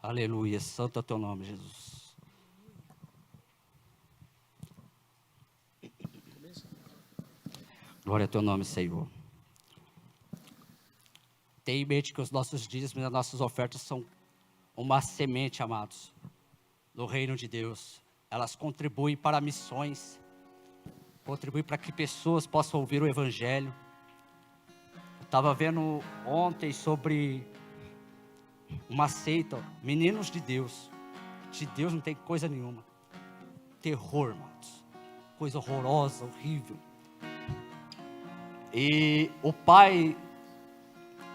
Speaker 7: Aleluia, santo é o teu nome, Jesus. Glória ao teu nome, Senhor. Tenha em mente que os nossos dízimos e as nossas ofertas são uma semente, amados, no reino de Deus. Elas contribuem para missões, contribuem para que pessoas possam ouvir o Evangelho. Eu estava vendo ontem sobre uma seita, meninos de Deus. De Deus não tem coisa nenhuma. Terror, amados. Coisa horrorosa, horrível. E o pai,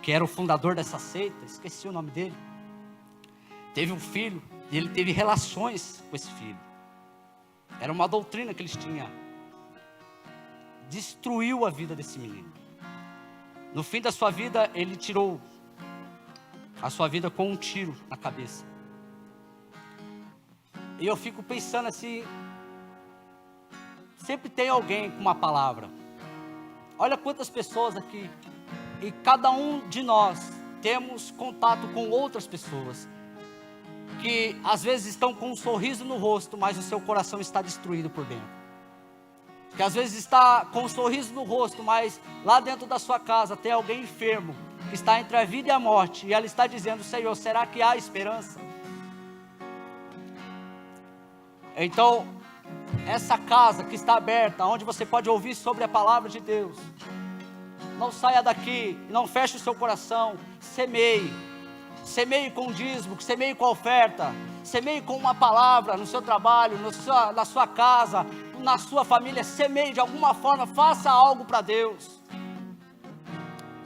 Speaker 7: que era o fundador dessa seita, esqueci o nome dele, teve um filho e ele teve relações com esse filho. Era uma doutrina que eles tinham. Destruiu a vida desse menino. No fim da sua vida, ele tirou a sua vida com um tiro na cabeça. E eu fico pensando assim, sempre tem alguém com uma palavra. Olha quantas pessoas aqui, e cada um de nós temos contato com outras pessoas, que às vezes estão com um sorriso no rosto, mas o seu coração está destruído por dentro. Que às vezes está com um sorriso no rosto, mas lá dentro da sua casa tem alguém enfermo, que está entre a vida e a morte, e ela está dizendo: Senhor, será que há esperança? Então, essa casa que está aberta, onde você pode ouvir sobre a palavra de Deus, não saia daqui, não feche o seu coração, semeie. Semeie com dízimo, semeie com oferta, semeie com uma palavra no seu trabalho, na sua casa, na sua família. Semeie de alguma forma, faça algo para Deus.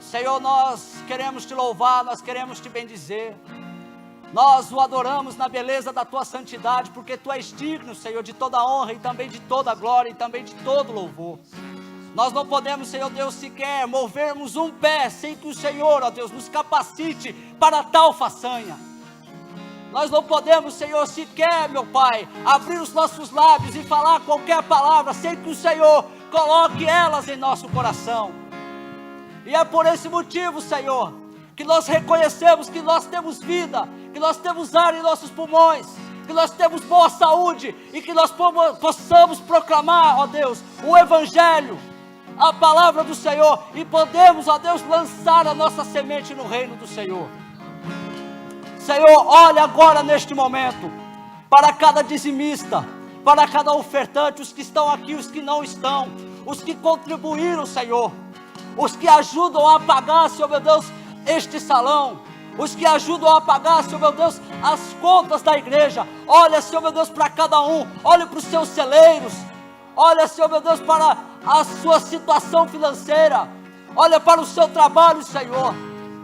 Speaker 7: Senhor, nós queremos te louvar, nós queremos te bendizer. Nós o adoramos na beleza da tua santidade, porque tu és digno, Senhor, de toda honra e também de toda glória e também de todo louvor. Nós não podemos, Senhor Deus, sequer movermos um pé sem que o Senhor, ó Deus, nos capacite para tal façanha. Nós não podemos, Senhor, sequer, meu Pai, abrir os nossos lábios e falar qualquer palavra sem que o Senhor coloque elas em nosso coração. E é por esse motivo, Senhor, que nós reconhecemos que nós temos vida, que nós temos ar em nossos pulmões, que nós temos boa saúde e que nós possamos proclamar, ó Deus, o Evangelho, a palavra do Senhor, e podemos, ó Deus, lançar a nossa semente no reino do Senhor. Senhor, olha agora neste momento para cada dizimista, para cada ofertante, os que estão aqui, os que não estão, os que contribuíram, Senhor, os que ajudam a pagar, Senhor meu Deus, este salão, os que ajudam a pagar, Senhor meu Deus, as contas da igreja. Olha, Senhor meu Deus, para cada um, olha para os seus celeiros, olha, Senhor meu Deus, para a sua situação financeira, olha para o seu trabalho, Senhor.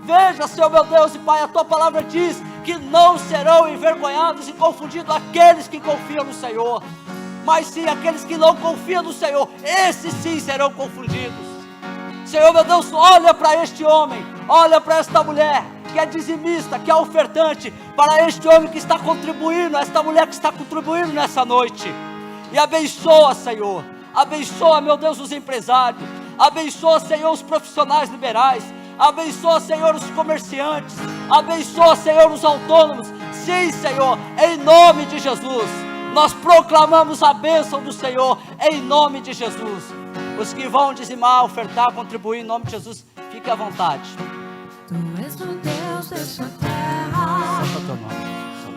Speaker 7: Veja, Senhor meu Deus e Pai, a tua palavra diz que não serão envergonhados e confundidos aqueles que confiam no Senhor, mas sim aqueles que não confiam no Senhor, esses sim serão confundidos. Senhor meu Deus, olha para este homem, olha para esta mulher que é dizimista, que é ofertante, para este homem que está contribuindo, esta mulher que está contribuindo nessa noite, e abençoa, Senhor, abençoa, meu Deus, os empresários, abençoa, Senhor, os profissionais liberais, abençoa, Senhor, os comerciantes, abençoa, Senhor, os autônomos. Sim, Senhor, em nome de Jesus, nós proclamamos a bênção do Senhor, em nome de Jesus. Os que vão dizimar, ofertar, contribuir, em nome de Jesus, fique à vontade.
Speaker 3: Tu és o Deus dessa terra,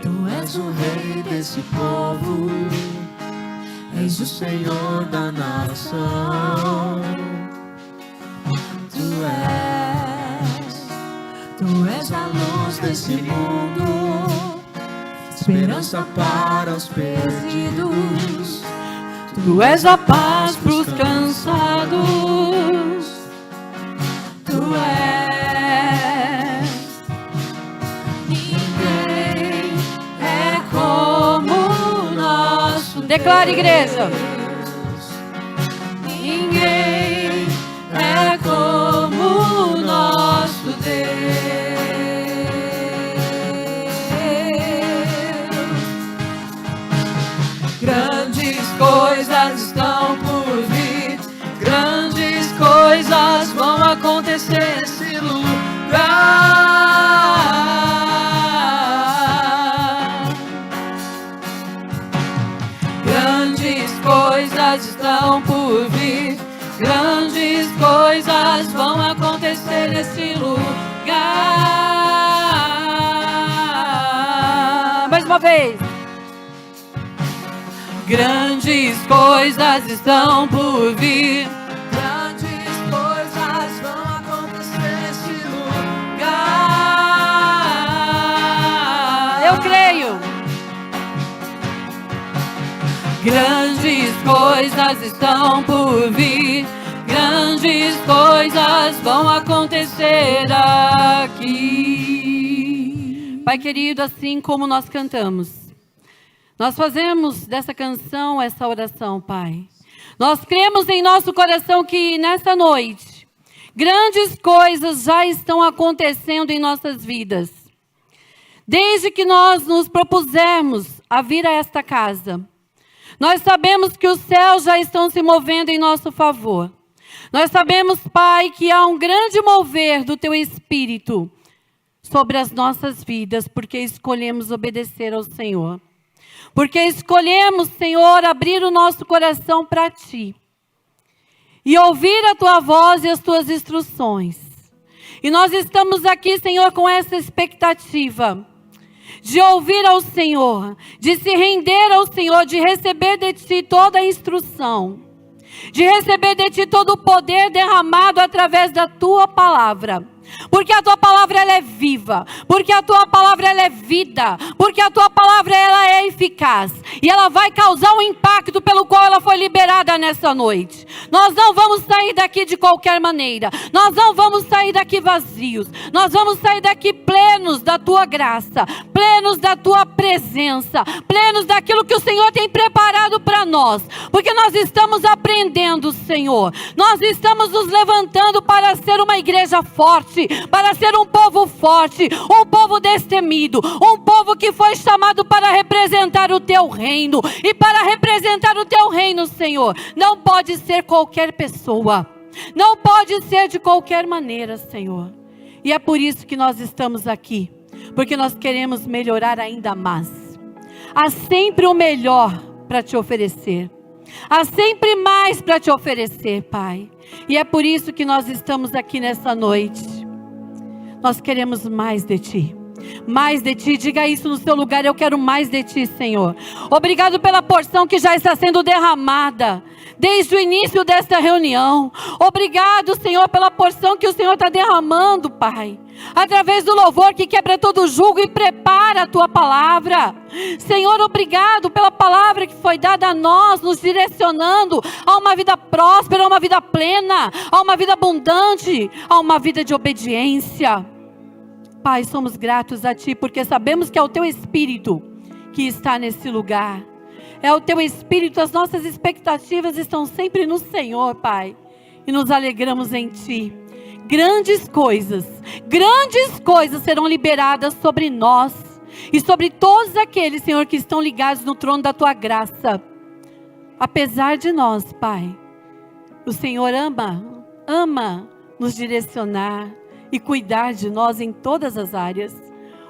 Speaker 3: Tu és o Rei desse povo, és o Senhor da nação. Tu és a luz desse mundo, esperança para os perdidos. Tu és a paz para os cansados. Tu és. Ninguém é como o nosso. Declara, igreja. Ninguém é como o nosso Deus. Grandes coisas estão por vir, grandes coisas vão acontecer nesse lugar. Grandes coisas estão por vir, Grandes coisas vão acontecer neste lugar. Mais uma vez. Grandes coisas estão por vir. Grandes coisas vão acontecer neste lugar. Eu creio. Grandes coisas estão por vir. Grandes coisas vão acontecer aqui. Pai querido, assim como nós cantamos, nós fazemos dessa canção essa oração, Pai. Nós cremos em nosso coração que nessa noite, grandes coisas já estão acontecendo em nossas vidas. Desde que nós nos propusemos a vir a esta casa, nós sabemos que os céus já estão se movendo em nosso favor. Nós sabemos, Pai, que há um grande mover do Teu Espírito sobre as nossas vidas, porque escolhemos obedecer ao Senhor. Porque escolhemos, Senhor, abrir o nosso coração para Ti. E ouvir a Tua voz e as Tuas instruções. E nós estamos aqui, Senhor, com essa expectativa de ouvir ao Senhor, de se render ao Senhor, de receber de Ti toda a instrução, de receber de Ti todo o poder derramado através da Tua palavra. Porque a Tua palavra ela é viva, porque a Tua palavra ela é vida, porque a Tua palavra ela é eficaz e ela vai causar um impacto pelo qual ela foi liberada nessa noite. Nós não vamos sair daqui de qualquer maneira, nós não vamos sair daqui vazios, nós vamos sair daqui plenos da Tua graça, plenos da Tua presença, plenos daquilo que o Senhor tem preparado para nós, porque nós estamos aprendendo, Senhor, nós estamos nos levantando para ser uma igreja forte, para ser um povo forte, um povo destemido, um povo que foi chamado para representar o Teu reino. E para representar o Teu reino, Senhor, não pode ser qualquer pessoa, não pode ser de qualquer maneira, Senhor. E é por isso que nós estamos aqui, porque nós queremos melhorar ainda mais. Há sempre o melhor para Te oferecer, há sempre mais para Te oferecer, Pai. E é por isso que nós estamos aqui nessa noite. Nós queremos mais de Ti. Mais de Ti, diga isso no seu lugar, eu quero mais de Ti, Senhor. Obrigado pela porção que já está sendo derramada desde o início desta reunião. Obrigado, Senhor, pela porção que o Senhor está derramando, Pai, através do louvor que quebra todo jugo e prepara a Tua palavra. Senhor, obrigado pela palavra que foi dada a nós, nos direcionando a uma vida próspera, a uma vida plena, a uma vida abundante, a uma vida de obediência. Pai, somos gratos a Ti, porque sabemos que é o Teu Espírito que está nesse lugar. É o Teu Espírito, as nossas expectativas estão sempre no Senhor, Pai. E nos alegramos em Ti. Grandes coisas serão liberadas sobre nós. E sobre todos aqueles, Senhor, que estão ligados no trono da Tua graça. Apesar de nós, Pai, o Senhor ama nos direcionar e cuidar de nós em todas as áreas.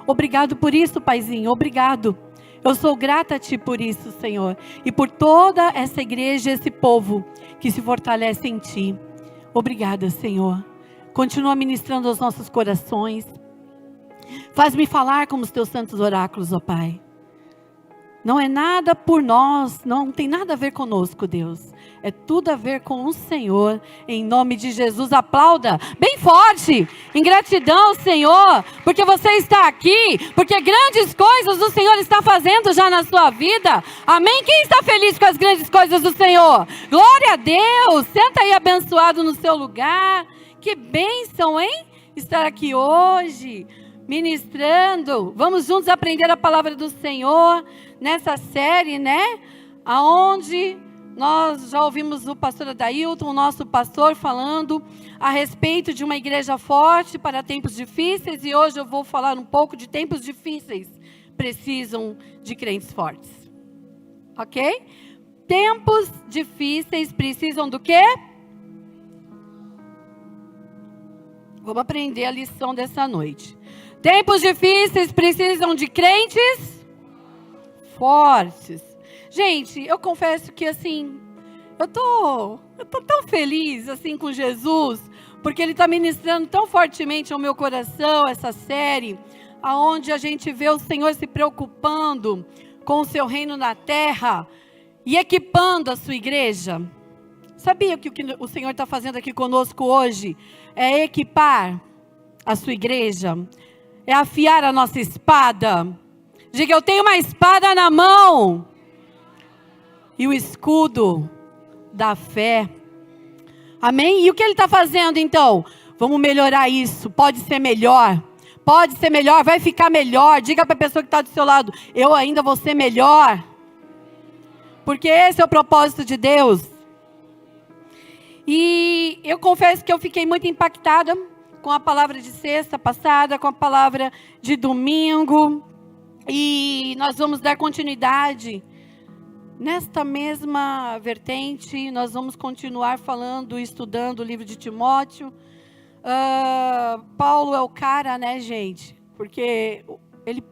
Speaker 3: Obrigado por isso, Paizinho, obrigado. Eu sou grata a Ti por isso, Senhor, e por toda essa igreja, esse povo que se fortalece em Ti. Obrigada, Senhor. Continua ministrando aos nossos corações. Faz-me falar como os Teus santos oráculos, ó Pai. Não é nada por nós, não tem nada a ver conosco, Deus. É tudo a ver com o Senhor, em nome de Jesus. Aplauda bem forte, em gratidão, Senhor, porque você está aqui, porque grandes coisas o Senhor está fazendo já na sua vida. Amém? Quem está feliz com as grandes coisas do Senhor? Glória a Deus. Senta aí abençoado no seu lugar. Que bênção, hein? Estar aqui hoje, ministrando. Vamos juntos aprender a palavra do Senhor nessa série, né? Aonde nós já ouvimos o pastor Adailton, o nosso pastor, falando a respeito de uma igreja forte para tempos difíceis. E hoje eu vou falar um pouco de tempos difíceis. Precisam de crentes fortes. Ok? Tempos difíceis precisam do quê? Vamos aprender a lição dessa noite. Tempos difíceis precisam de crentes fortes. Gente, eu confesso que assim,
Speaker 5: eu tô tão feliz assim com Jesus, porque Ele está ministrando tão fortemente ao meu coração essa série, aonde a gente vê o Senhor se preocupando com o seu reino na terra e equipando a sua igreja. Sabia que o que o Senhor está fazendo aqui conosco hoje é equipar a sua igreja, é afiar a nossa espada. Diga, eu tenho uma espada na mão e o escudo da fé. Amém? E o que Ele está fazendo então? Vamos melhorar isso, pode ser melhor, vai ficar melhor. Diga para a pessoa que está do seu lado, eu ainda vou ser melhor, porque esse é o propósito de Deus. E eu confesso que eu fiquei muito impactada com a palavra de sexta passada, com a palavra de domingo, e nós vamos dar continuidade nesta mesma vertente. Nós vamos continuar falando, estudando o livro de Timóteo. Paulo é o cara, né, gente? Porque ele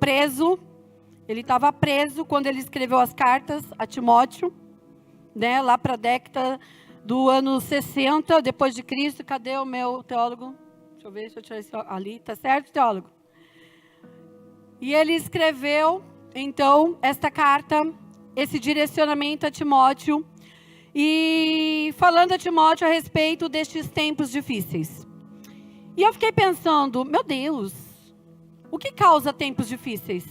Speaker 5: estava preso quando ele escreveu as cartas a Timóteo, né, lá para a década do ano 60 depois de Cristo. Cadê o meu teólogo? Deixa eu ver, deixa eu tirar esse ali, tá certo, teólogo? E ele escreveu, então, esta carta, esse direcionamento a Timóteo, e falando a Timóteo a respeito destes tempos difíceis. E eu fiquei pensando, meu Deus, o que causa tempos difíceis?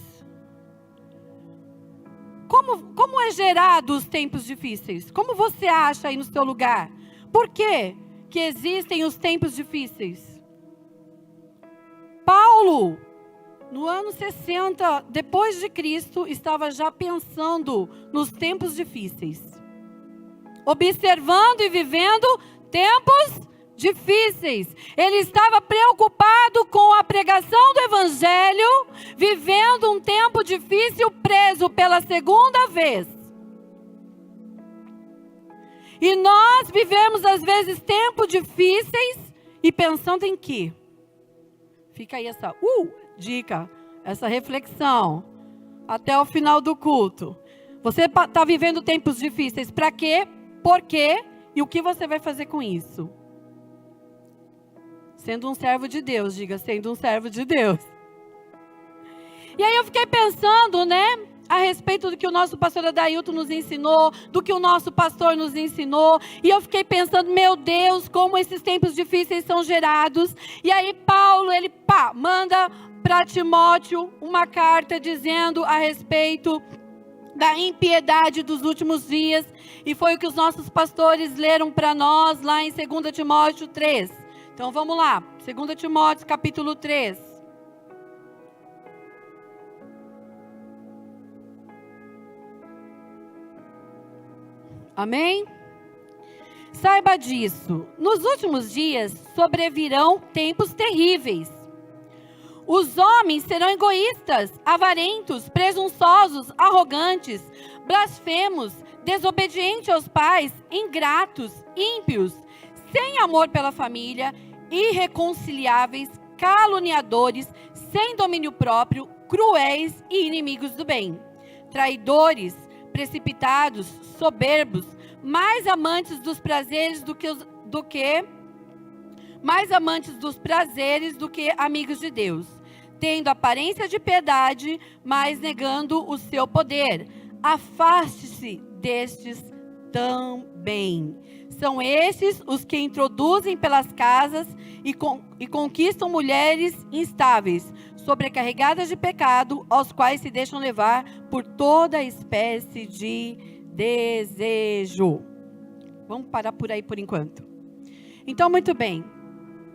Speaker 5: Como é gerado os tempos difíceis? Como você acha aí no seu lugar? Por que existem os tempos difíceis? Paulo, no ano 60 depois de Cristo, estava já pensando nos tempos difíceis, observando e vivendo tempos difíceis. Ele estava preocupado com a pregação do Evangelho, vivendo um tempo difícil, preso pela segunda vez. E nós vivemos às vezes tempos difíceis e pensando em quê? Fica aí essa dica, essa reflexão, até o final do culto. Você está vivendo tempos difíceis, para quê? Por quê? E o que você vai fazer com isso? Sendo um servo de Deus, diga, sendo um servo de Deus. E aí eu fiquei pensando, né, a respeito do que o nosso pastor Adailton nos ensinou, do que o nosso pastor nos ensinou, e eu fiquei pensando, meu Deus, como esses tempos difíceis são gerados. E aí Paulo, ele manda para Timóteo uma carta dizendo a respeito da impiedade dos últimos dias, e foi o que os nossos pastores leram para nós lá em 2 Timóteo 3. Então vamos lá, 2 Timóteo capítulo 3. Amém? Saiba disso, nos últimos dias sobrevirão tempos terríveis. Os homens serão egoístas, avarentos, presunçosos, arrogantes, blasfemos, desobedientes aos pais, ingratos, ímpios, sem amor pela família, irreconciliáveis, caluniadores, sem domínio próprio, cruéis e inimigos do bem, traidores, precipitados, soberbos, mais amantes dos prazeres do que amigos de Deus, tendo aparência de piedade, mas negando o seu poder. Afaste-se destes também. São estes os que introduzem pelas casas e conquistam mulheres instáveis, sobrecarregadas de pecado, aos quais se deixam levar por toda espécie de desejo. Vamos parar por aí por enquanto. Então, muito bem.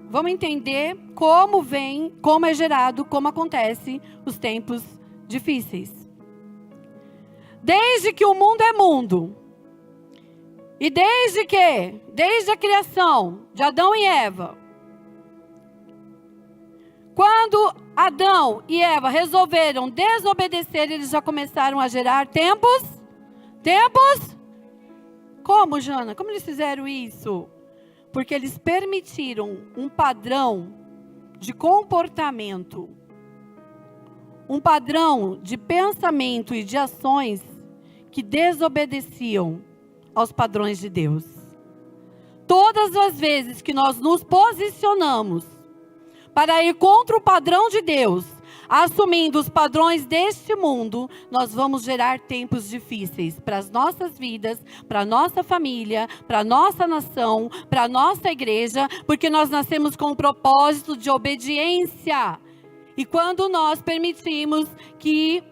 Speaker 5: Vamos entender como é gerado, como acontece os tempos difíceis. Desde que o mundo é mundo, e desde a criação de Adão e Eva, quando Adão e Eva resolveram desobedecer, eles já começaram a gerar tempos? Como, Jana? Como eles fizeram isso? Porque eles permitiram um padrão de comportamento, um padrão de pensamento e de ações que desobedeciam aos padrões de Deus. Todas as vezes que nós nos posicionamos para ir contra o padrão de Deus, assumindo os padrões deste mundo, nós vamos gerar tempos difíceis para as nossas vidas, para a nossa família, para a nossa nação, para a nossa igreja, porque nós nascemos com o propósito de obediência. E quando nós permitimos que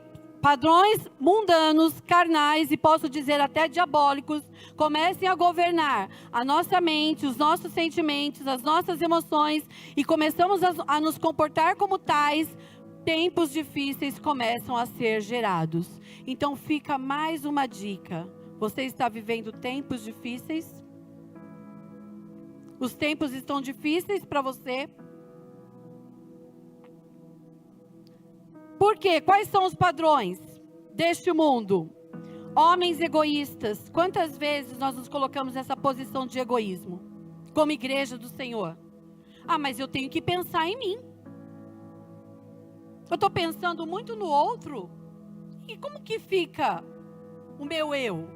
Speaker 5: padrões mundanos, carnais e posso dizer até diabólicos, comecem a governar a nossa mente, os nossos sentimentos, as nossas emoções e começamos a nos comportar como tais, tempos difíceis começam a ser gerados. Então fica mais uma dica. Você está vivendo tempos difíceis? Os tempos estão difíceis para você? Por quê? Quais são os padrões deste mundo? Homens egoístas. Quantas vezes nós nos colocamos nessa posição de egoísmo? Como igreja do Senhor. Ah, mas eu tenho que pensar em mim. Eu estou pensando muito no outro. E como que fica o meu eu?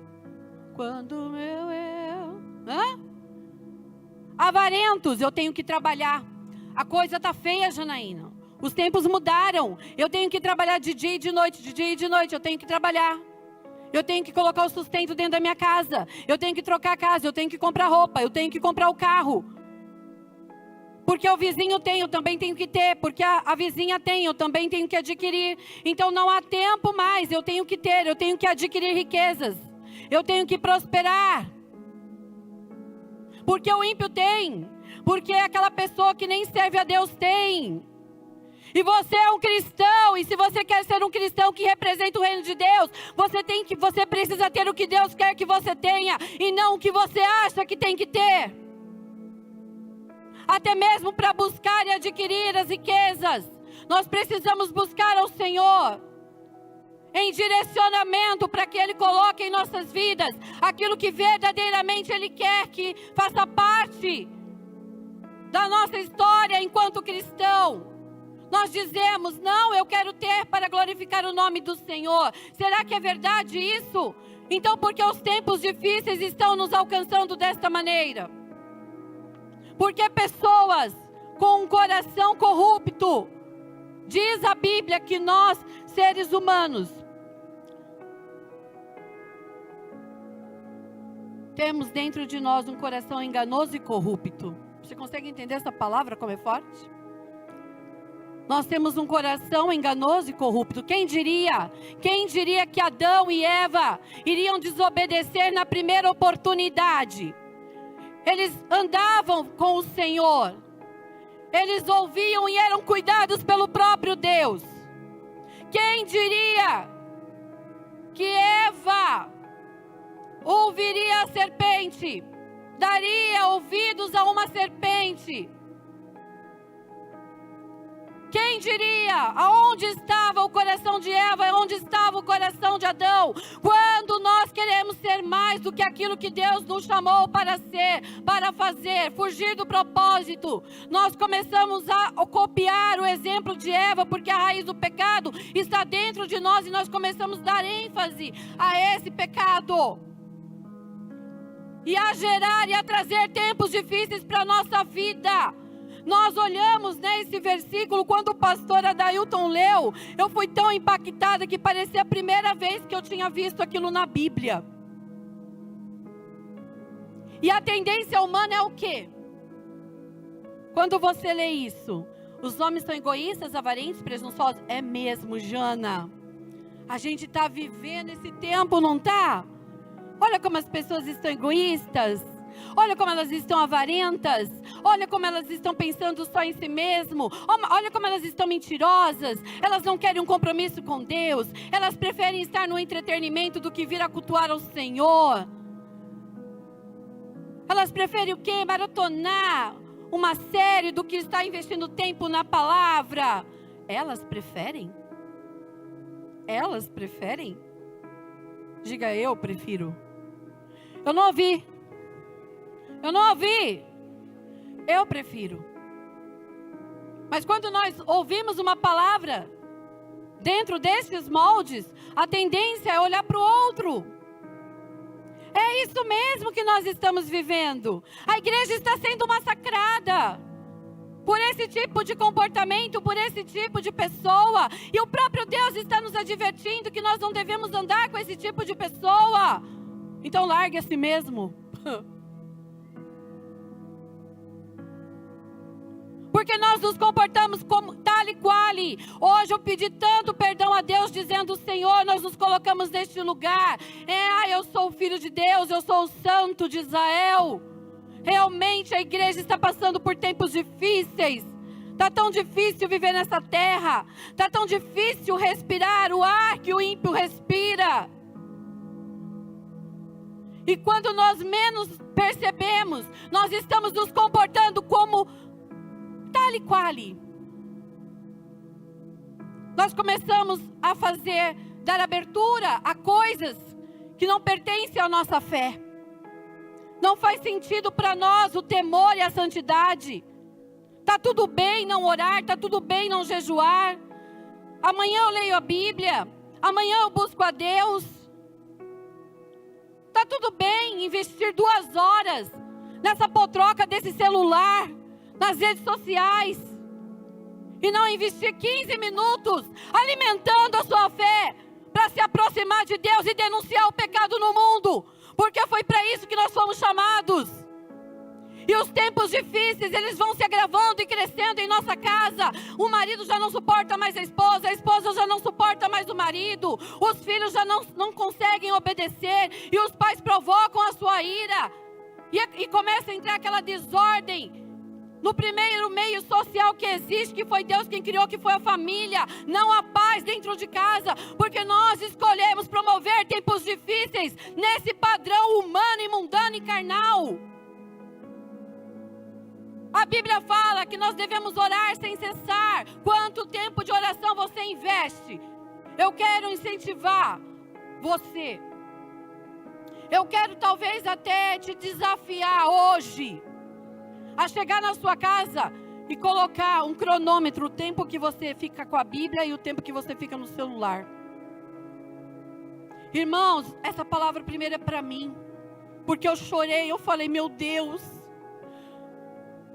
Speaker 5: Quando o meu eu... Avarentos, eu tenho que trabalhar. A coisa está feia, Janaína. Os tempos mudaram. Eu tenho que trabalhar de dia e de noite, de dia e de noite. Eu tenho que trabalhar. Eu tenho que colocar o sustento dentro da minha casa. Eu tenho que trocar a casa. Eu tenho que comprar roupa. Eu tenho que comprar o carro. Porque o vizinho tem, eu também tenho que ter. Porque a vizinha tem, eu também tenho que adquirir. Então não há tempo mais. Eu tenho que ter. Eu tenho que adquirir riquezas. Eu tenho que prosperar. Porque o ímpio tem. Porque aquela pessoa que nem serve a Deus tem. E você é um cristão, e se você quer ser um cristão que representa o reino de Deus, você precisa ter o que Deus quer que você tenha, e não o que você acha que tem que ter. Até mesmo para buscar e adquirir as riquezas, nós precisamos buscar ao Senhor, em direcionamento para que Ele coloque em nossas vidas, aquilo que verdadeiramente Ele quer que faça parte da nossa história enquanto cristão. Nós dizemos, não, eu quero ter para glorificar o nome do Senhor. Será que é verdade isso? Então, por que os tempos difíceis estão nos alcançando desta maneira? Porque pessoas com um coração corrupto, diz a Bíblia que nós, seres humanos, temos dentro de nós um coração enganoso e corrupto. Você consegue entender essa palavra como é forte? Nós temos um coração enganoso e corrupto. Quem diria? Quem diria que Adão e Eva iriam desobedecer na primeira oportunidade? Eles andavam com o Senhor. Eles ouviam e eram cuidados pelo próprio Deus. Quem diria que Eva ouviria a serpente? Daria ouvidos a uma serpente? Quem diria? Aonde estava o coração de Eva? Aonde estava o coração de Adão? Quando nós queremos ser mais do que aquilo que Deus nos chamou para ser, para fazer, fugir do propósito, nós começamos a copiar o exemplo de Eva, porque a raiz do pecado está dentro de nós e nós começamos a dar ênfase a esse pecado. E a gerar e a trazer tempos difíceis para a nossa vida. Nós olhamos nesse versículo, quando o pastor Adailton leu, eu fui tão impactada que parecia a primeira vez que eu tinha visto aquilo na Bíblia. E a tendência humana é o quê? Quando você lê isso, os homens são egoístas, avarentos, presunçosos? É mesmo, Jana. A gente está vivendo esse tempo, não está? Olha como as pessoas estão egoístas. Olha como elas estão avarentas. Olha como elas estão pensando só em si mesmo. Olha como elas estão mentirosas. Elas não querem um compromisso com Deus. Elas preferem estar no entretenimento do que vir a cultuar ao Senhor. Elas preferem o quê? Maratonar uma série do que estar investindo tempo na palavra. Elas preferem? Elas preferem? Diga, eu prefiro. Eu não ouvi. Eu não ouvi. Eu prefiro. Mas quando nós ouvimos uma palavra dentro desses moldes, a tendência é olhar para o outro.
Speaker 3: É isso mesmo que nós estamos vivendo. A igreja está sendo massacrada por esse tipo de comportamento, por esse tipo de pessoa. E o próprio Deus está nos advertindo que nós não devemos andar com esse tipo de pessoa. Então largue a si mesmo. Porque nós nos comportamos como tal e qual. Hoje eu pedi tanto perdão a Deus, dizendo: Senhor, nós nos colocamos neste lugar. Eu sou o filho de Deus, eu sou o santo de Israel. Realmente a igreja está passando por tempos difíceis. Está tão difícil viver nessa terra. Está tão difícil respirar o ar que o ímpio respira. E quando nós menos percebemos, nós estamos nos comportando como tal e qual. Nós começamos a dar abertura a coisas que não pertencem à nossa fé. Não faz sentido para nós o temor e a santidade. Tá tudo bem não orar, tá tudo bem não jejuar. Amanhã eu leio a Bíblia, amanhã eu busco a Deus. Tá tudo bem investir 2 horas nessa potroca desse celular, nas redes sociais, e não investir 15 minutos alimentando a sua fé para se aproximar de Deus e denunciar o pecado no mundo, porque foi para isso que nós fomos chamados. E os tempos difíceis, eles vão se agravando e crescendo em nossa casa. O marido já não suporta mais a esposa já não suporta mais o marido, os filhos já não conseguem obedecer, e os pais provocam a sua ira, e começa a entrar aquela desordem no primeiro meio social que existe, que foi Deus quem criou, que foi a família. Não há paz dentro de casa, porque nós escolhemos promover tempos difíceis nesse padrão humano e mundano e carnal. A Bíblia fala que nós devemos orar sem cessar. Quanto tempo de oração você investe? Eu quero incentivar você. Eu quero talvez até te desafiar hoje a chegar na sua casa e colocar um cronômetro, o tempo que você fica com a Bíblia e o tempo que você fica no celular. Irmãos, essa palavra primeiro é para mim, porque eu chorei, eu falei: meu Deus,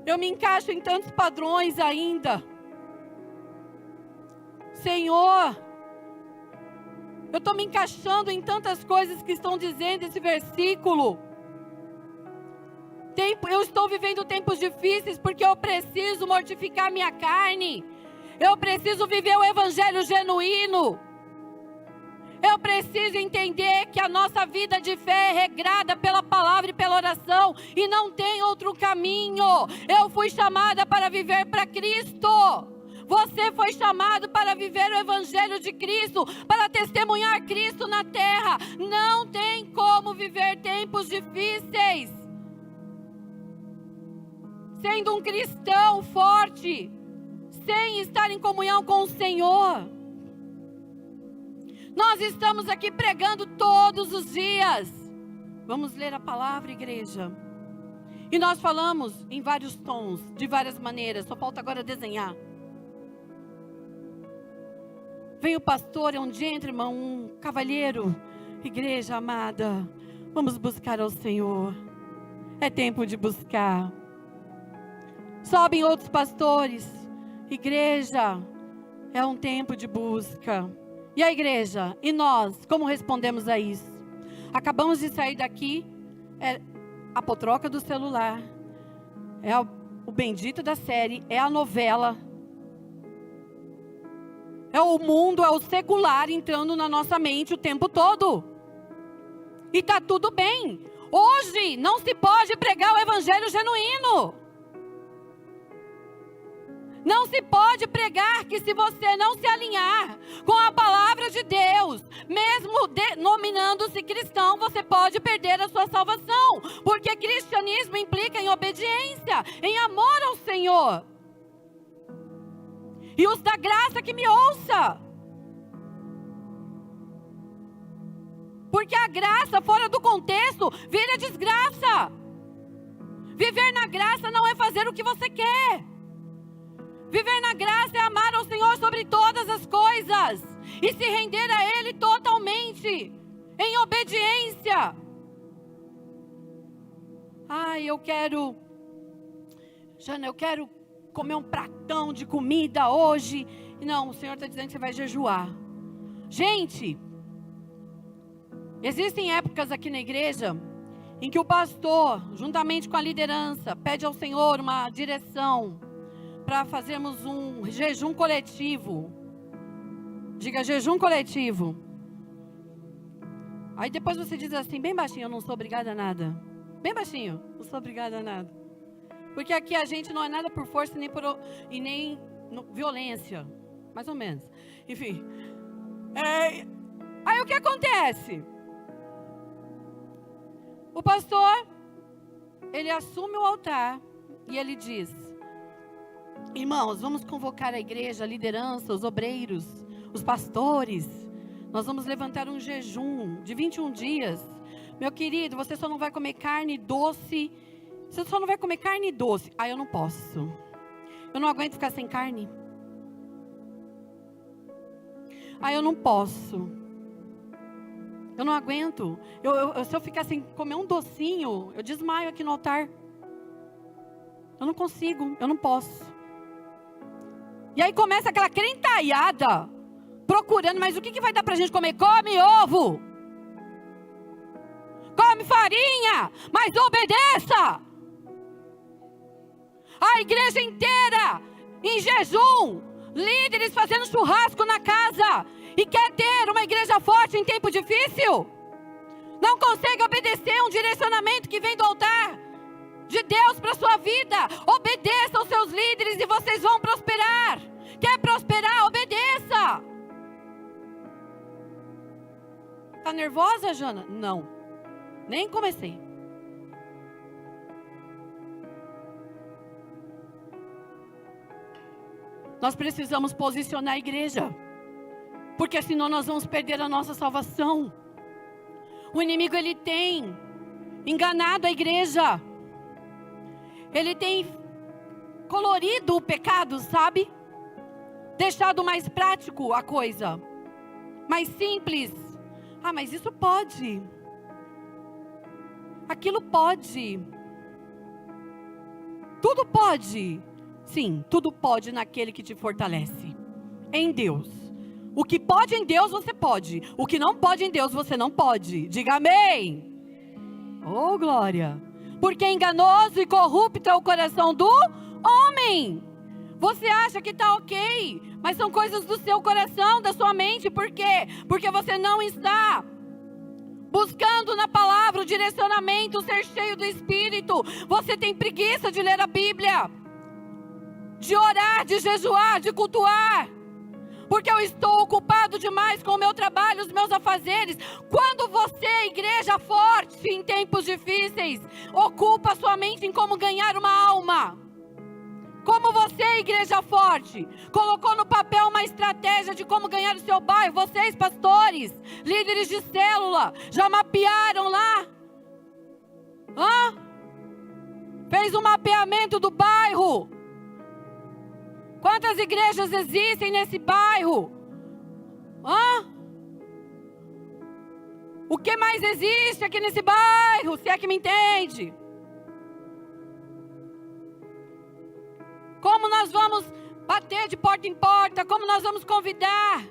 Speaker 3: eu me encaixo em tantos padrões ainda. Senhor, eu estou me encaixando em tantas coisas que estão dizendo esse versículo. Eu estou vivendo tempos difíceis porque eu preciso mortificar minha carne. Eu preciso viver o evangelho genuíno. Eu preciso entender que a nossa vida de fé é regrada pela palavra e pela oração, e não tem outro caminho. Eu fui chamada para viver para Cristo. Você foi chamado para viver o evangelho de Cristo, para testemunhar Cristo na terra. Não tem como viver tempos difíceis sendo um cristão forte, sem estar em comunhão com o Senhor. Nós estamos aqui pregando todos os dias. Vamos ler a palavra, igreja. E nós falamos em vários tons, de várias maneiras. Só falta agora desenhar. Vem o pastor, é um gentleman, um cavalheiro. Igreja amada, vamos buscar ao Senhor. É tempo de buscar. Sobem outros pastores. Igreja, é um tempo de busca. E a igreja? E nós? Como respondemos a isso? Acabamos de sair daqui. É a potroca do celular. É o bendito da série. É a novela. É o mundo, é o secular entrando na nossa mente o tempo todo. E está tudo bem. Hoje não se pode pregar o evangelho genuíno. Não se pode pregar que se você não se alinhar com a palavra de Deus, mesmo denominando-se cristão, você pode perder a sua salvação. Porque cristianismo implica em obediência, em amor ao Senhor. E os da graça que me ouça. Porque a graça fora do contexto vira desgraça. Viver na graça não é fazer o que você quer. Viver na graça é amar ao Senhor sobre todas as coisas e se render a Ele totalmente, em obediência.
Speaker 8: Ai, Jana, eu quero comer um pratão de comida hoje. Não, o Senhor está dizendo que você vai jejuar. Gente, existem épocas aqui na igreja em que o pastor, juntamente com a liderança, pede ao Senhor uma direção para fazermos um jejum coletivo. Diga, jejum coletivo. Aí depois você diz assim, bem baixinho, eu não sou obrigada a nada. Bem baixinho, não sou obrigada a nada. Porque aqui a gente não é nada por força nem violência. Mais ou menos. Enfim. Aí o que acontece? O pastor, ele assume o altar e ele diz: irmãos, vamos convocar a igreja, a liderança, os obreiros, os pastores. Nós vamos levantar um jejum de 21 dias. Meu querido, você só não vai comer carne doce. Você só não vai comer carne doce. Ah, eu não posso. Eu não aguento ficar sem carne. Ah, eu não posso. Eu não aguento. Se eu ficar sem comer um docinho, eu desmaio aqui no altar. Eu não consigo, eu não posso. E aí começa aquela crentalhada, procurando, mas o que vai dar pra gente comer? Come ovo. Come farinha, mas obedeça. A igreja inteira em jejum, líderes fazendo churrasco na casa. E quer ter uma igreja forte em tempo difícil? Não consegue obedecer um direcionamento que vem do altar de Deus para a sua vida. Obedeça aos seus líderes e vocês vão prosperar. Quer prosperar? Obedeça. Tá nervosa, Jana? Não. Nem comecei. Nós precisamos posicionar a igreja. Porque senão nós vamos perder a nossa salvação. O inimigo, ele tem enganado a igreja. Ele tem colorido o pecado, sabe? Deixado mais prático a coisa. Mais simples. Ah, mas isso pode. Aquilo pode. Tudo pode. Sim, tudo pode naquele que te fortalece. Em Deus. O que pode em Deus, você pode. O que não pode em Deus, você não pode. Diga amém. Oh, glória. Porque enganoso e corrupto é o coração do homem. Você acha que está ok, mas são coisas do seu coração, da sua mente. Por quê? Porque você não está buscando na palavra o direcionamento, ser cheio do Espírito. Você tem preguiça de ler a Bíblia, de orar, de jejuar, de cultuar. Porque eu estou ocupado demais com o meu trabalho, os meus afazeres. Quando você, igreja forte em tempos difíceis, ocupa a sua mente em como ganhar uma alma. Como você, igreja forte, colocou no papel uma estratégia de como ganhar o seu bairro. Vocês, pastores, líderes de célula, já mapearam lá? Fez um mapeamento do bairro. Quantas igrejas existem nesse bairro? O que mais existe aqui nesse bairro? Se é que me entende? Como nós vamos bater de porta em porta? Como nós vamos convidar?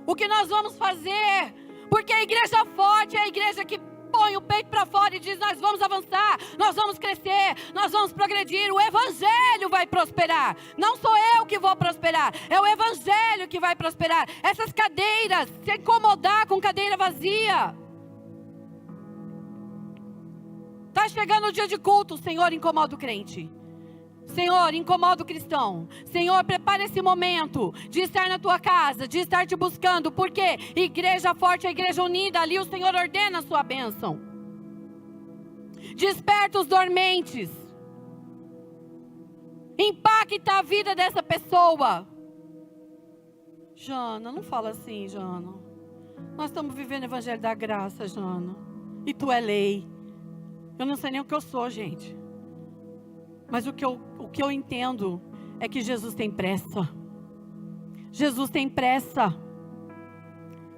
Speaker 8: O que nós vamos fazer? Porque a igreja forte é a igreja que põe o peito para fora e diz: nós vamos avançar, nós vamos crescer, nós vamos progredir, o evangelho vai prosperar. Não sou eu que vou prosperar, é o evangelho que vai prosperar. Essas cadeiras, se incomodar com cadeira vazia. Está chegando o dia de culto, o Senhor incomoda o crente. Senhor, incomoda o cristão. Senhor, prepara esse momento de estar na tua casa, de estar te buscando. Porque igreja forte é igreja unida. Ali o Senhor ordena a sua bênção. Desperta os dormentes. Impacta a vida dessa pessoa. Jana, não fala assim, Jana. Nós estamos vivendo o evangelho da graça, Jana. E tu é lei. Eu não sei nem o que eu sou, gente. Mas o que eu entendo é que Jesus tem pressa. Jesus tem pressa.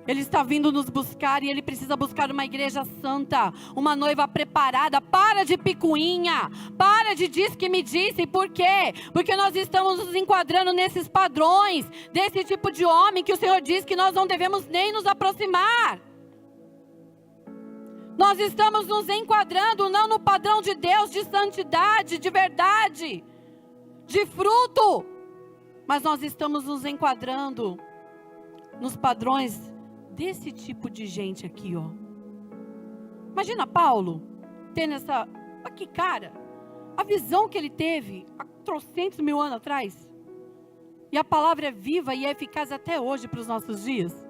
Speaker 8: Ele está vindo nos buscar e Ele precisa buscar uma igreja santa, uma noiva preparada. Para de picuinha, para de diz que me disse. Por quê? Porque nós estamos nos enquadrando nesses padrões, desse tipo de homem que o Senhor diz que nós não devemos nem nos aproximar. Nós estamos nos enquadrando não no padrão de Deus, de santidade, de verdade, de fruto, mas nós estamos nos enquadrando nos padrões desse tipo de gente aqui, ó. Imagina Paulo tendo essa... Aqui, cara, a visão que ele teve há 300 mil anos atrás. E a palavra é viva e é eficaz até hoje para os nossos dias.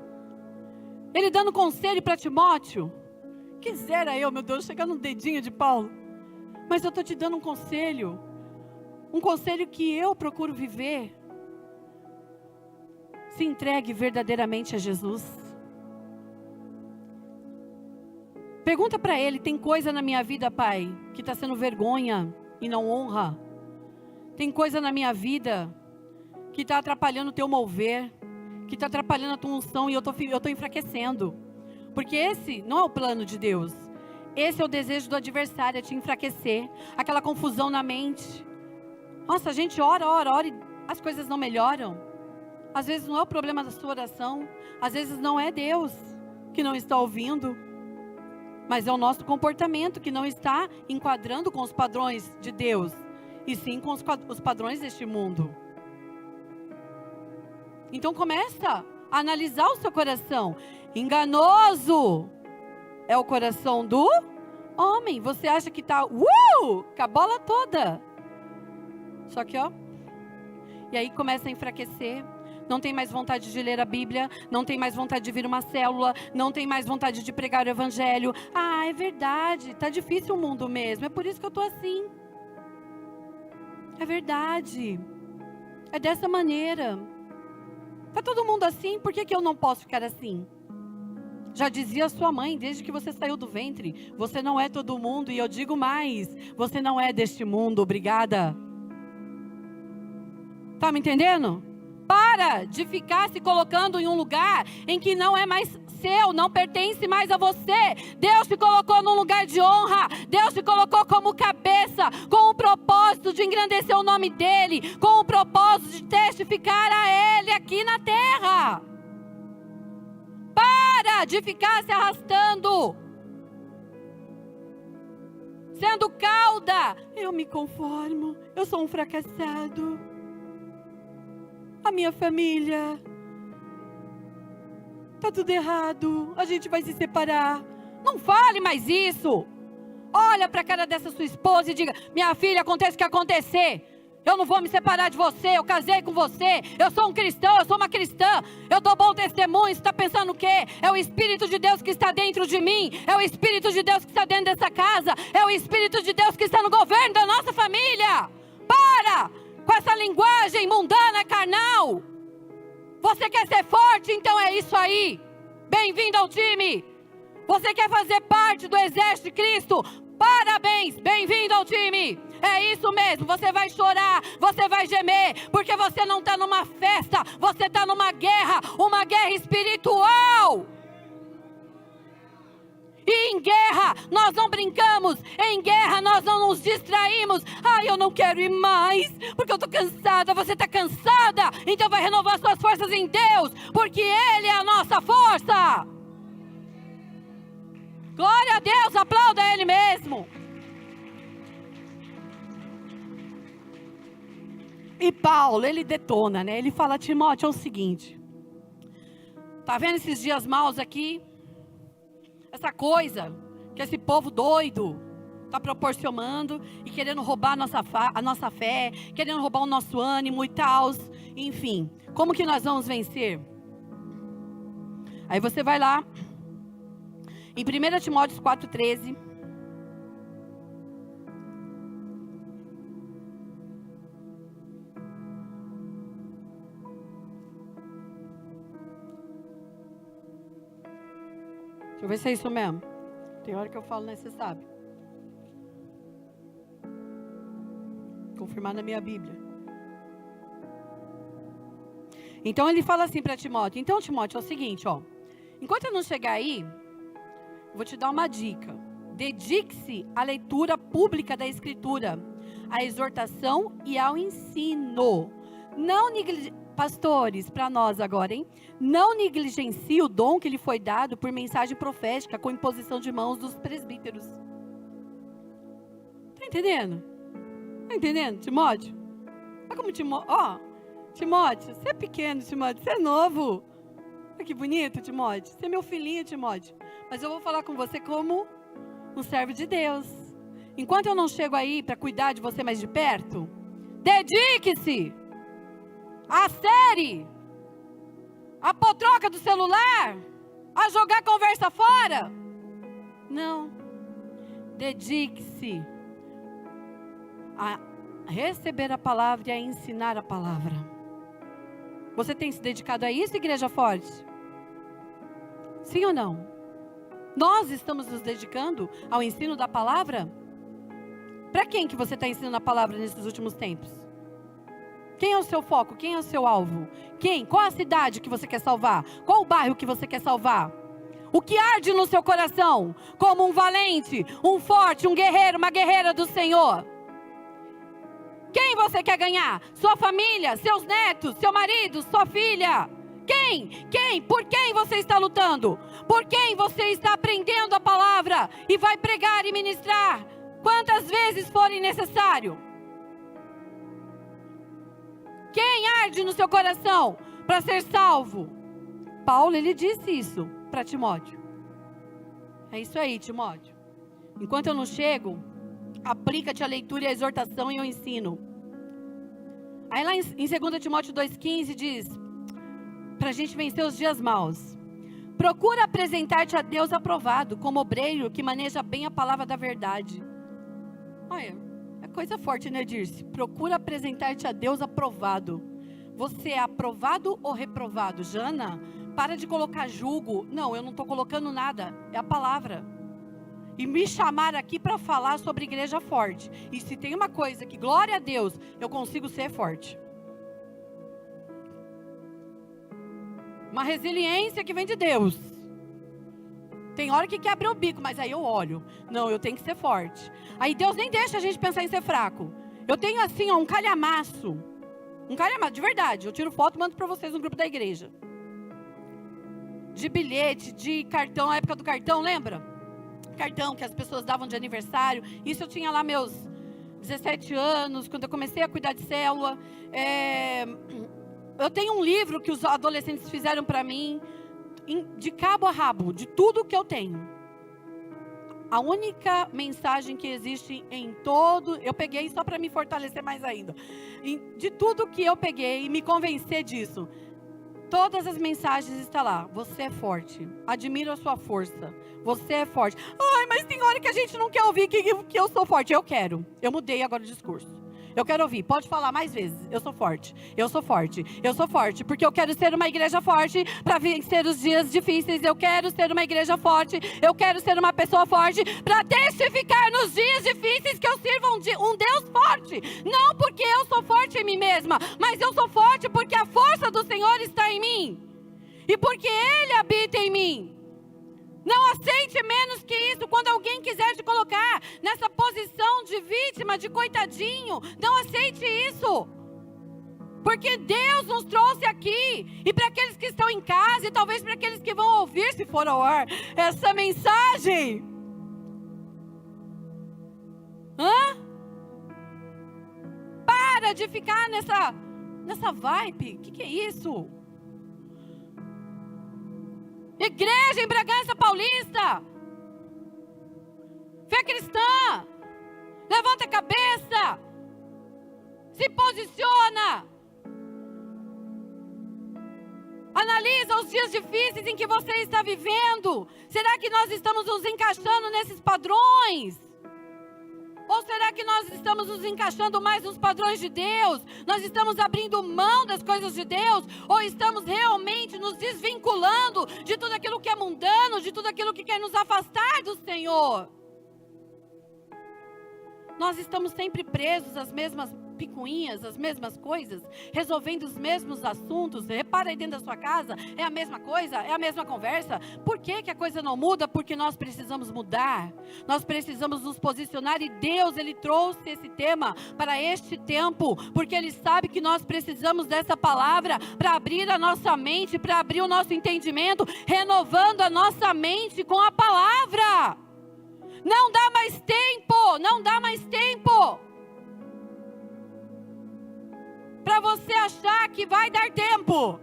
Speaker 8: Ele dando conselho para Timóteo. Quisera eu, meu Deus, chegar no dedinho de Paulo. Mas eu estou te dando um conselho. Um conselho que eu procuro viver. Se entregue verdadeiramente a Jesus. Pergunta para ele, tem coisa na minha vida, Pai, que está sendo vergonha e não honra? Tem coisa na minha vida que está atrapalhando o teu mover, que está atrapalhando a tua unção e eu estou enfraquecendo. Porque esse não é o plano de Deus. Esse é o desejo do adversário, é te enfraquecer. Aquela confusão na mente. Nossa, a gente ora e as coisas não melhoram. Às vezes não é o problema da sua oração. Às vezes não é Deus que não está ouvindo. Mas é o nosso comportamento que não está enquadrando com os padrões de Deus. E sim com os padrões deste mundo. Então começa a analisar o seu coração. Enganoso é o coração do homem. Você acha que está com a bola toda. Só que e aí começa a enfraquecer. Não tem mais vontade de ler a Bíblia, não tem mais vontade de vir uma célula, não tem mais vontade de pregar o Evangelho. Ah, é verdade, está difícil o mundo mesmo, é por isso que eu estou assim. É verdade, é dessa maneira. Está todo mundo assim, por que eu não posso ficar assim? Já dizia sua mãe, desde que você saiu do ventre, você não é todo mundo, e eu digo mais, você não é deste mundo, obrigada. Tá me entendendo? Para de ficar se colocando em um lugar em que não é mais seu, não pertence mais a você. Deus te colocou num lugar de honra. Deus te colocou como cabeça, com o propósito de engrandecer o nome dEle, com o propósito de testificar a Ele aqui na terra. Para de ficar se arrastando, sendo cauda. Eu me conformo, eu sou um fracassado. A minha família tá tudo errado, a gente vai se separar. Não fale mais isso. Olha para a cara dessa sua esposa e diga: minha filha, acontece o que acontecer, eu não vou me separar de você, eu casei com você, eu sou um cristão, eu sou uma cristã, eu dou bom testemunho. Você está pensando o quê? É o Espírito de Deus que está dentro de mim, é o Espírito de Deus que está dentro dessa casa, é o Espírito de Deus que está no governo da nossa família. Para com essa linguagem mundana, carnal. Você quer ser forte? Então é isso aí. Bem-vindo ao time. Você quer fazer parte do exército de Cristo? Parabéns, bem-vindo ao time. É isso mesmo, você vai chorar, você vai gemer, porque você não está numa festa, você está numa guerra espiritual. E em guerra nós não brincamos, em guerra nós não nos distraímos. Ai, eu não quero ir mais, porque eu estou cansada. Você está cansada? Então vai renovar suas forças em Deus, porque Ele é a nossa força. Glória a Deus, aplauda Ele mesmo. E Paulo, ele detona, né? Ele fala: Timóteo, é o seguinte, tá vendo esses dias maus aqui? Essa coisa que esse povo doido está proporcionando e querendo roubar a nossa fé, querendo roubar o nosso ânimo e tal. Enfim, como que nós vamos vencer? Aí você vai lá, em 1 Timóteo 4,13. Deixa eu ver se é isso mesmo. Tem hora que eu falo, né? Você sabe. Confirmar na minha Bíblia. Então ele fala assim para Timóteo: então, Timóteo, é o seguinte, ó. Enquanto eu não chegar aí, vou te dar uma dica. Dedique-se à leitura pública da Escritura, à exortação e ao ensino. Não pastores, para nós agora, hein? Não negligencie o dom que lhe foi dado por mensagem profética com imposição de mãos dos presbíteros. Tá entendendo? Tá entendendo, Timóteo? Olha como Timóteo... Ó, Timóteo, você é pequeno, Timóteo, você é novo. Olha que bonito, Timóteo. Você é meu filhinho, Timóteo. Mas eu vou falar com você como um servo de Deus. Enquanto eu não chego aí para cuidar de você mais de perto, dedique-se à série, à potroca do celular, a jogar conversa fora. Não. Dedique-se a receber a palavra e a ensinar a palavra. Você tem se dedicado a isso, Igreja Forte? Sim ou não? Nós estamos nos dedicando ao ensino da palavra? Para quem que você está ensinando a palavra nesses últimos tempos? Quem é o seu foco? Quem é o seu alvo? Quem? Qual a cidade que você quer salvar? Qual o bairro que você quer salvar? O que arde no seu coração? Como um valente, um forte, um guerreiro, uma guerreira do Senhor? Quem você quer ganhar? Sua família, seus netos, seu marido, sua filha? Quem? Quem? Por quem você está lutando? Por quem você está aprendendo a palavra e vai pregar e ministrar quantas vezes forem necessário? Quem arde no seu coração para ser salvo? Paulo, ele disse isso para Timóteo. É isso aí, Timóteo. Enquanto eu não chego, aplica-te a leitura e a exortação e o ensino. Aí lá em 2 Timóteo 2,15 diz, para a gente vencer os dias maus, procura apresentar-te a Deus aprovado, como obreiro que maneja bem a palavra da verdade. Olha, é coisa forte, né, Dirce? Procura apresentar-te a Deus aprovado. Você é aprovado ou reprovado? Jana, para de colocar julgo. Não, eu não estou colocando nada, é a palavra. E me chamar aqui para falar sobre igreja forte. E se tem uma coisa que, glória a Deus, eu consigo ser forte. Uma resiliência que vem de Deus. Tem hora que quebra o bico, mas aí eu olho. Não, eu tenho que ser forte. Aí Deus nem deixa a gente pensar em ser fraco. Eu tenho assim, ó, um calhamaço. Um calhamaço, de verdade. Eu tiro foto e mando para vocês no grupo da igreja. De bilhete, de cartão, a época do cartão, lembra? Cartão que as pessoas davam de aniversário. Isso eu tinha lá meus 17 anos, quando eu comecei a cuidar de célula. Eu tenho um livro que os adolescentes fizeram para mim, de cabo a rabo, de tudo que eu tenho. A única mensagem que existe em todo... Eu peguei só para me fortalecer mais ainda. De tudo que eu peguei e me convencer disso. Todas as mensagens estão lá. Você é forte. Admiro a sua força. Você é forte. Ai, mas tem hora que a gente não quer ouvir que eu sou forte. Eu quero. Eu mudei agora o discurso. Eu quero ouvir. Pode falar mais vezes. Eu sou forte. Eu sou forte. Eu sou forte. Porque eu quero ser uma igreja forte para vencer os dias difíceis. Eu quero ser uma igreja forte. Eu quero ser uma pessoa forte para testificar nos dias difíceis que eu sirvo um Deus forte. Não porque eu sou forte em mim mesma, mas eu sou forte porque a força do Senhor está em mim. E porque Ele habita em mim. Não aceite menos que isso. Quando alguém quiser te colocar nessa posição de vítima, de coitadinho, não aceite isso. Porque Deus nos trouxe aqui. E para aqueles que estão em casa, e talvez para aqueles que vão ouvir, se for ao ar, essa mensagem. Para de ficar nessa vibe. O que é isso? Igreja em Bragança Paulista, fé cristã, levanta a cabeça, se posiciona, analisa os dias difíceis em que você está vivendo. Será que nós estamos nos encaixando nesses padrões? Ou será que nós estamos nos encaixando mais nos padrões de Deus? Nós estamos abrindo mão das coisas de Deus? Ou estamos realmente nos desvinculando de tudo aquilo que é mundano, de tudo aquilo que quer nos afastar do Senhor? Nós estamos sempre presos às mesmas picuinhas, as mesmas coisas, resolvendo os mesmos assuntos. Repara aí dentro da sua casa, é a mesma coisa, é a mesma conversa. Por que que a coisa não muda? Porque nós precisamos mudar, nós precisamos nos posicionar, e Deus, Ele trouxe esse tema para este tempo, porque Ele sabe que nós precisamos dessa palavra para abrir a nossa mente, para abrir o nosso entendimento, renovando a nossa mente com a palavra. Não dá mais tempo, não dá mais tempo para você achar que vai dar tempo,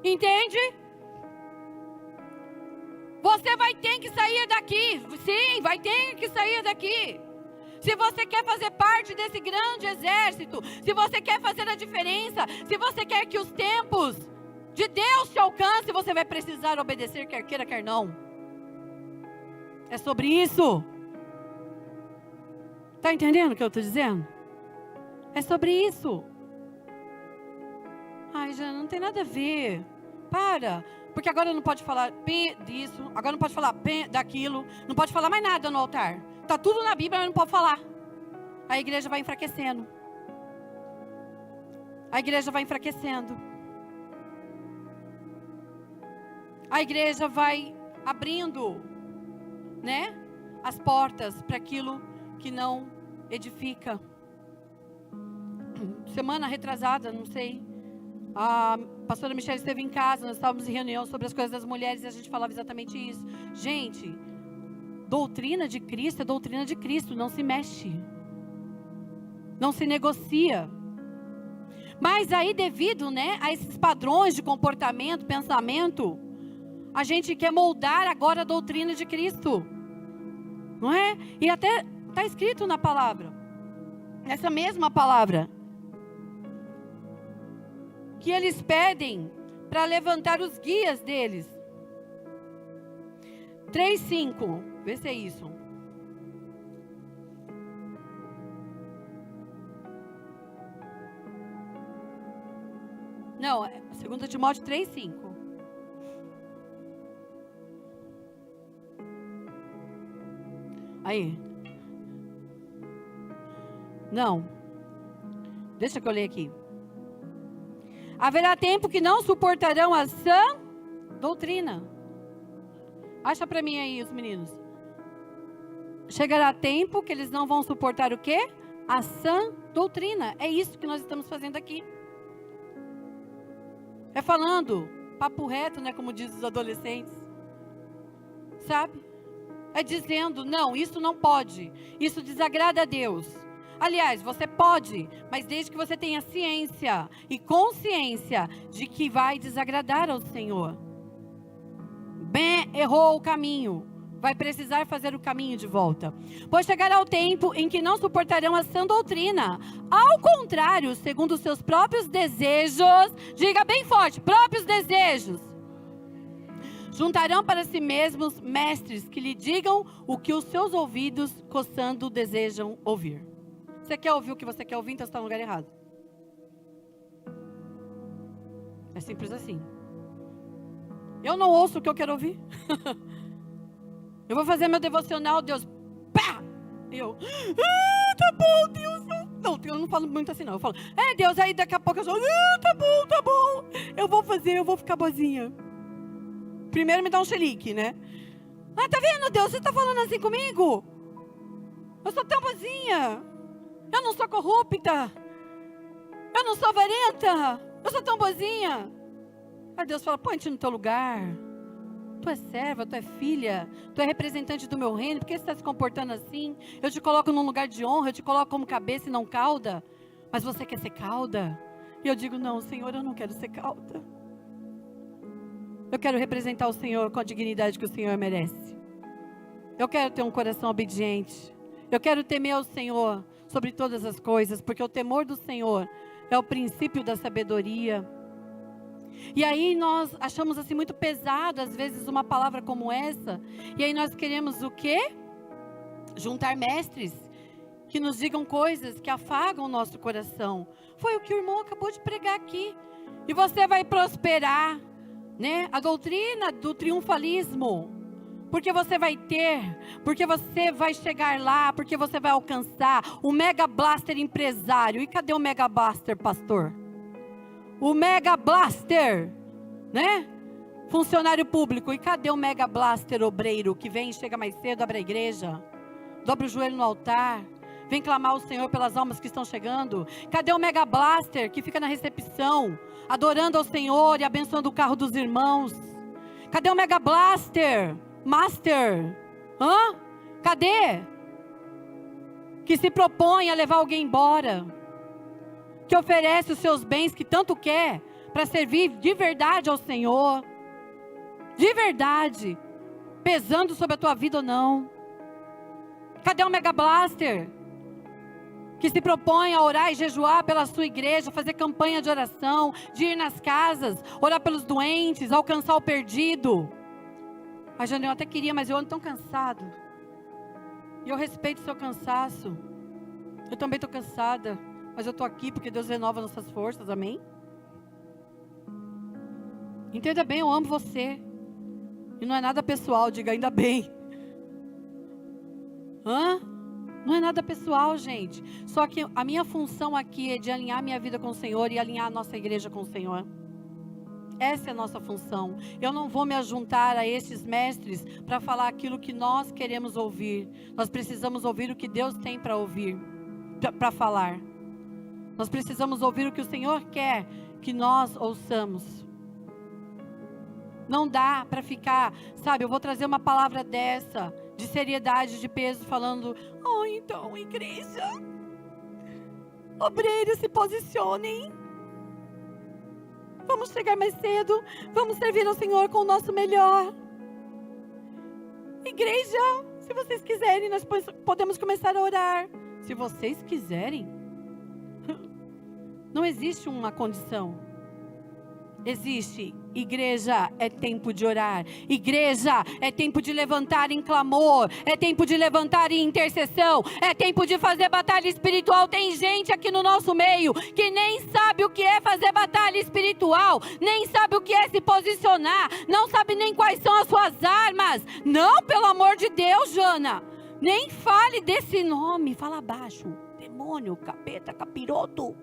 Speaker 8: entende? Você vai ter que sair daqui, sim, vai ter que sair daqui. Se você quer fazer parte desse grande exército, se você quer fazer a diferença, se você quer que os tempos de Deus te alcancem, você vai precisar obedecer, quer queira, quer não. É sobre isso. Está entendendo o que eu estou dizendo? É sobre isso. Ai, já não tem nada a ver. Para. Porque agora não pode falar P disso, agora não pode falar P daquilo, não pode falar mais nada no altar. Está tudo na Bíblia, mas não pode falar. A igreja vai enfraquecendo. A igreja vai enfraquecendo. A igreja vai abrindo, né, as portas para aquilo que não edifica. Semana retrasada, não sei, a pastora Michelle esteve em casa, nós estávamos em reunião sobre as coisas das mulheres e a gente falava exatamente isso. Gente, doutrina de Cristo é doutrina de Cristo, não se mexe, não se negocia. Mas aí, devido, né, a esses padrões de comportamento, pensamento, a gente quer moldar agora a doutrina de Cristo, não é? E até está escrito na palavra, essa mesma palavra, que eles pedem para levantar os guias deles. 3:5, vê se é isso. Não, é 2 Timóteo 3:5. Aí. Não. Deixa que eu ler aqui. Haverá tempo que não suportarão a sã doutrina. Acha para mim aí, os meninos. Chegará tempo que eles não vão suportar o quê? A sã doutrina. É isso que nós estamos fazendo aqui. É falando papo reto, né, como diz os adolescentes. Sabe? É dizendo, não, isso não pode. Isso desagrada a Deus. Aliás, você pode, mas desde que você tenha ciência e consciência de que vai desagradar ao Senhor. Bem, errou o caminho, vai precisar fazer o caminho de volta. Pois chegará o tempo em que não suportarão a sã doutrina. Ao contrário, segundo os seus próprios desejos, diga bem forte, próprios desejos. Juntarão para si mesmos mestres que lhe digam o que os seus ouvidos coçando desejam ouvir. Você quer ouvir o que você quer ouvir, então você está no lugar errado. É simples assim. Eu não ouço o que eu quero ouvir. Eu vou fazer meu devocional, Deus, pá! Eu, tá bom, Deus. Não, eu não falo muito assim não. Eu falo, Deus, aí daqui a pouco eu sou, tá bom. Eu vou fazer, eu vou ficar boazinha. Primeiro me dá um xerique, né? Tá vendo, Deus, você tá falando assim comigo? Eu sou tão boazinha. Eu não sou corrupta. Eu não sou avarenta. Eu sou tão boazinha. Aí Deus fala, põe-te no teu lugar. Tu é serva, tu é filha. Tu é representante do meu reino. Por que você está se comportando assim? Eu te coloco num lugar de honra. Eu te coloco como cabeça e não cauda. Mas você quer ser cauda? E eu digo, não, Senhor, eu não quero ser cauda. Eu quero representar o Senhor com a dignidade que o Senhor merece. Eu quero ter um coração obediente. Eu quero temer ao Senhor sobre todas as coisas, porque o temor do Senhor é o princípio da sabedoria. E aí nós achamos assim muito pesado, às vezes, uma palavra como essa. E aí nós queremos o quê? Juntar mestres que nos digam coisas que afagam o nosso coração. Foi o que o irmão acabou de pregar aqui. E você vai prosperar, né? A doutrina do triunfalismo Porque você vai ter, porque você vai chegar lá, porque você vai alcançar o Mega Blaster empresário. E cadê o Mega Blaster, pastor? O Mega Blaster, né? Funcionário público. E cadê o Mega Blaster obreiro que vem, chega mais cedo, abre a igreja, dobra o joelho no altar, vem clamar ao Senhor pelas almas que estão chegando? Cadê o Mega Blaster que fica na recepção, adorando ao Senhor e abençoando o carro dos irmãos? Cadê o Mega Blaster Master? Cadê? Que se propõe a levar alguém embora, que oferece os seus bens que tanto quer para servir de verdade ao Senhor, de verdade, pesando sobre a tua vida ou não. Cadê o Mega Blaster que se propõe a orar e jejuar pela sua igreja, fazer campanha de oração, de ir nas casas, orar pelos doentes, alcançar o perdido? A Jane, eu até queria, mas eu ando tão cansado. E eu respeito o seu cansaço. Eu também estou cansada, mas eu estou aqui porque Deus renova nossas forças, amém? Entenda bem, eu amo você. E não é nada pessoal, diga ainda bem. Não é nada pessoal, gente. Só que a minha função aqui é de alinhar minha vida com o Senhor e alinhar a nossa igreja com o Senhor. Essa é a nossa função. Eu não vou me ajuntar a esses mestres para falar aquilo que nós queremos ouvir. Nós precisamos ouvir o que Deus tem para ouvir, para falar. Nós precisamos ouvir o que o Senhor quer que nós ouçamos. Não dá para ficar, sabe, eu vou trazer uma palavra dessa, de seriedade, de peso, falando, então, igreja, obreiros, se posicionem. Vamos chegar mais cedo, vamos servir ao Senhor com o nosso melhor. Igreja, se vocês quiserem, nós podemos começar a orar. Se vocês quiserem. Não existe uma condição. Existe, igreja, é tempo de orar. Igreja, é tempo de levantar em clamor. É tempo de levantar em intercessão. É tempo de fazer batalha espiritual. Tem gente aqui no nosso meio que nem sabe o que é fazer batalha espiritual, nem sabe o que é se posicionar, não sabe nem quais são as suas armas. Não, pelo amor de Deus, Jana, nem fale desse nome. Fala baixo. Demônio, capeta, capiroto.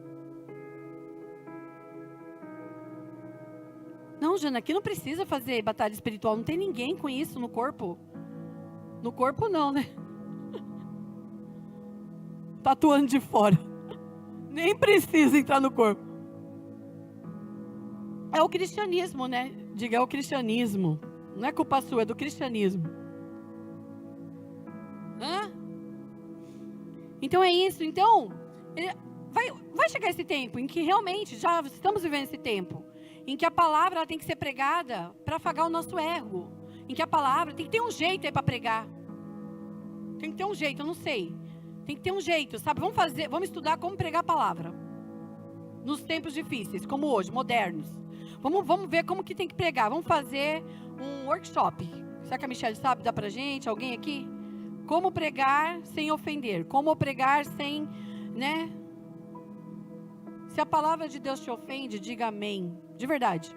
Speaker 8: Não, Jana, aqui não precisa fazer batalha espiritual. Não tem ninguém com isso no corpo. No corpo não, né? Tatuando de fora. Nem precisa entrar no corpo. É o cristianismo, né? Diga, é o cristianismo. Não é culpa sua, é do cristianismo. Então é isso. Então, vai chegar esse tempo em que realmente já estamos vivendo esse tempo. Em que a palavra ela tem que ser pregada para afagar o nosso ego. Em que a palavra tem que ter um jeito aí para pregar. Tem que ter um jeito, eu não sei. Tem que ter um jeito, sabe? Vamos estudar como pregar a palavra. Nos tempos difíceis, como hoje, modernos. Vamos ver como que tem que pregar. Vamos fazer um workshop. Será que a Michelle sabe? Dá pra gente? Alguém aqui? Como pregar sem ofender. Como pregar sem, né? Se a palavra de Deus te ofende, diga amém. De verdade.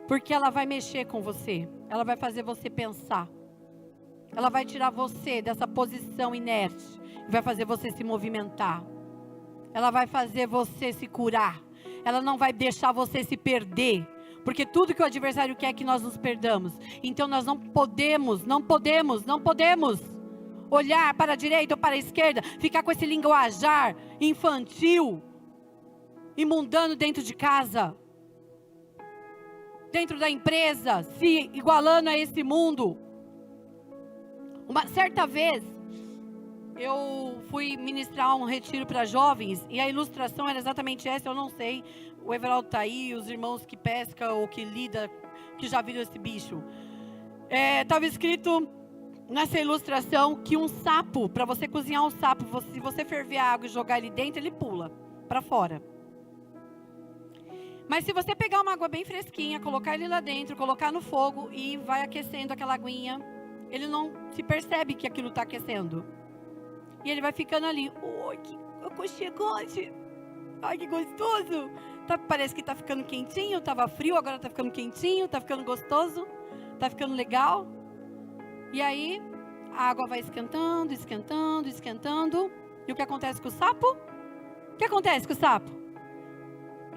Speaker 8: Porque ela vai mexer com você. Ela vai fazer você pensar. Ela vai tirar você dessa posição inerte. Vai fazer você se movimentar. Ela vai fazer você se curar. Ela não vai deixar você se perder. Porque tudo que o adversário quer é que nós nos perdamos. Então nós não podemos olhar para a direita ou para a esquerda. Ficar com esse linguajar infantil e mundano dentro de casa, dentro da empresa, se igualando a esse mundo. Uma certa vez, eu fui ministrar um retiro para jovens, e a ilustração era exatamente essa, eu não sei, o Everaldo está aí, os irmãos que pescam ou que lidam, que já viram esse bicho. Estava escrito nessa ilustração que um sapo, para você cozinhar um sapo, se você ferver a água e jogar ele dentro, ele pula para fora. Mas se você pegar uma água bem fresquinha, colocar ele lá dentro, colocar no fogo e vai aquecendo aquela aguinha, ele não se percebe que aquilo está aquecendo. E ele vai ficando ali. Oi, que aconchegante. Ai, que gostoso. Parece que está ficando quentinho, estava frio, agora está ficando quentinho, está ficando gostoso, está ficando legal. E aí, a água vai esquentando, esquentando, esquentando. E o que acontece com o sapo? O que acontece com o sapo?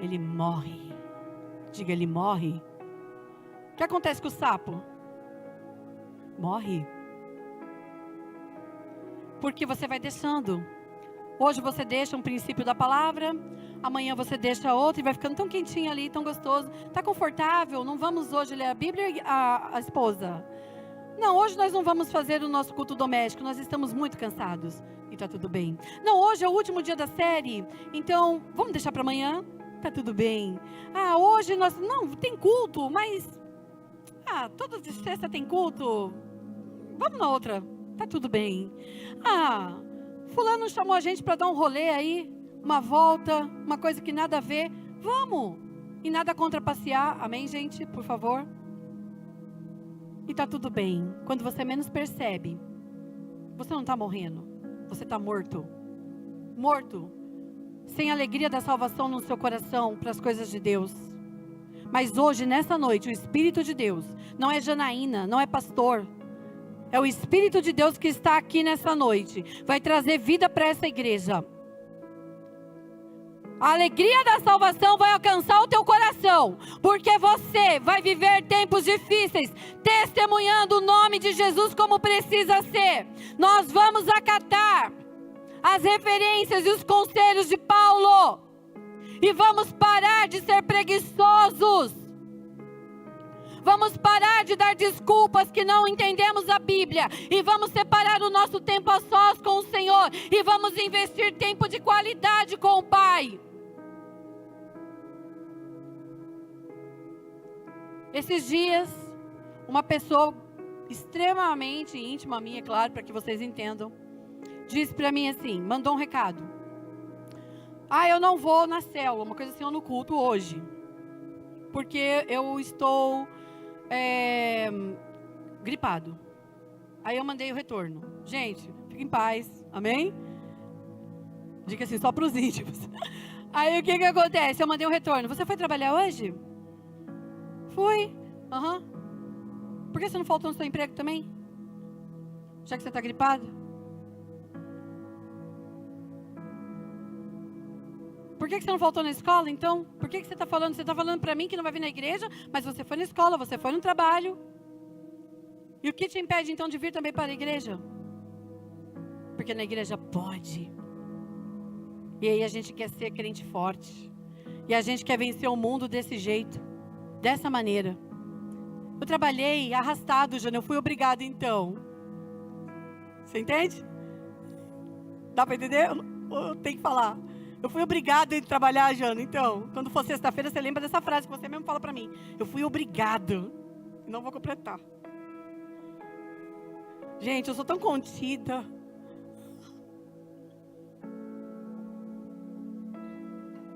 Speaker 8: Ele morre. Diga, ele morre. O que acontece com o sapo? Morre. Porque você vai deixando. Hoje você deixa um princípio da palavra, amanhã você deixa outro e vai ficando tão quentinho ali, tão gostoso. Tá confortável? Não vamos hoje ler a Bíblia e a esposa? Não, hoje nós não vamos fazer o nosso culto doméstico, nós estamos muito cansados. E tá tudo bem. Não, hoje é o último dia da série, então vamos deixar para amanhã? Tá tudo bem. Ah, hoje nós... Não, tem culto, mas... Ah, toda sexta tem culto. Vamos na outra. Tá tudo bem. Ah, fulano chamou a gente para dar um rolê aí, uma volta, uma coisa que nada a ver. Vamos. E nada contra passear. Amém, gente? Por favor. E tá tudo bem. Quando você menos percebe, você não tá morrendo. Você tá morto. Morto. Sem alegria da salvação no seu coração para as coisas de Deus. Mas hoje, nessa noite, o Espírito de Deus, não é Janaína, não é pastor, é o Espírito de Deus que está aqui nessa noite, vai trazer vida para essa igreja. A alegria da salvação vai alcançar o teu coração, porque você vai viver tempos difíceis, testemunhando o nome de Jesus como precisa ser. Nós vamos acatar as referências e os conselhos de Paulo. E vamos parar de ser preguiçosos. Vamos parar de dar desculpas que não entendemos a Bíblia. E vamos separar o nosso tempo a sós com o Senhor. E vamos investir tempo de qualidade com o Pai. Esses dias, uma pessoa extremamente íntima minha, é claro, para que vocês entendam, disse para mim assim, mandou um recado. Ah, eu não vou na célula, uma coisa assim, ou no culto hoje. Porque eu estou gripado. Aí eu mandei o retorno. Gente, fique em paz, amém? Diga assim, só para os íntimos. Aí o que acontece? Eu mandei um retorno. Você foi trabalhar hoje? Fui. Aham. Por que você não faltou no seu emprego também? Já que você está gripado? Por que você não faltou na escola, então? Por que você está falando? Você está falando para mim que não vai vir na igreja, mas você foi na escola, você foi no trabalho. E o que te impede, então, de vir também para a igreja? Porque na igreja pode. E aí a gente quer ser crente forte. E a gente quer vencer o mundo desse jeito, dessa maneira. Eu trabalhei arrastado, Jana, eu fui obrigada, então. Você entende? Dá para entender? Eu tenho que falar. Eu fui obrigado a trabalhar, Jana. Então, quando for sexta-feira, você lembra dessa frase que você mesmo fala para mim. Eu fui obrigado. Não vou completar. Gente, eu sou tão contida.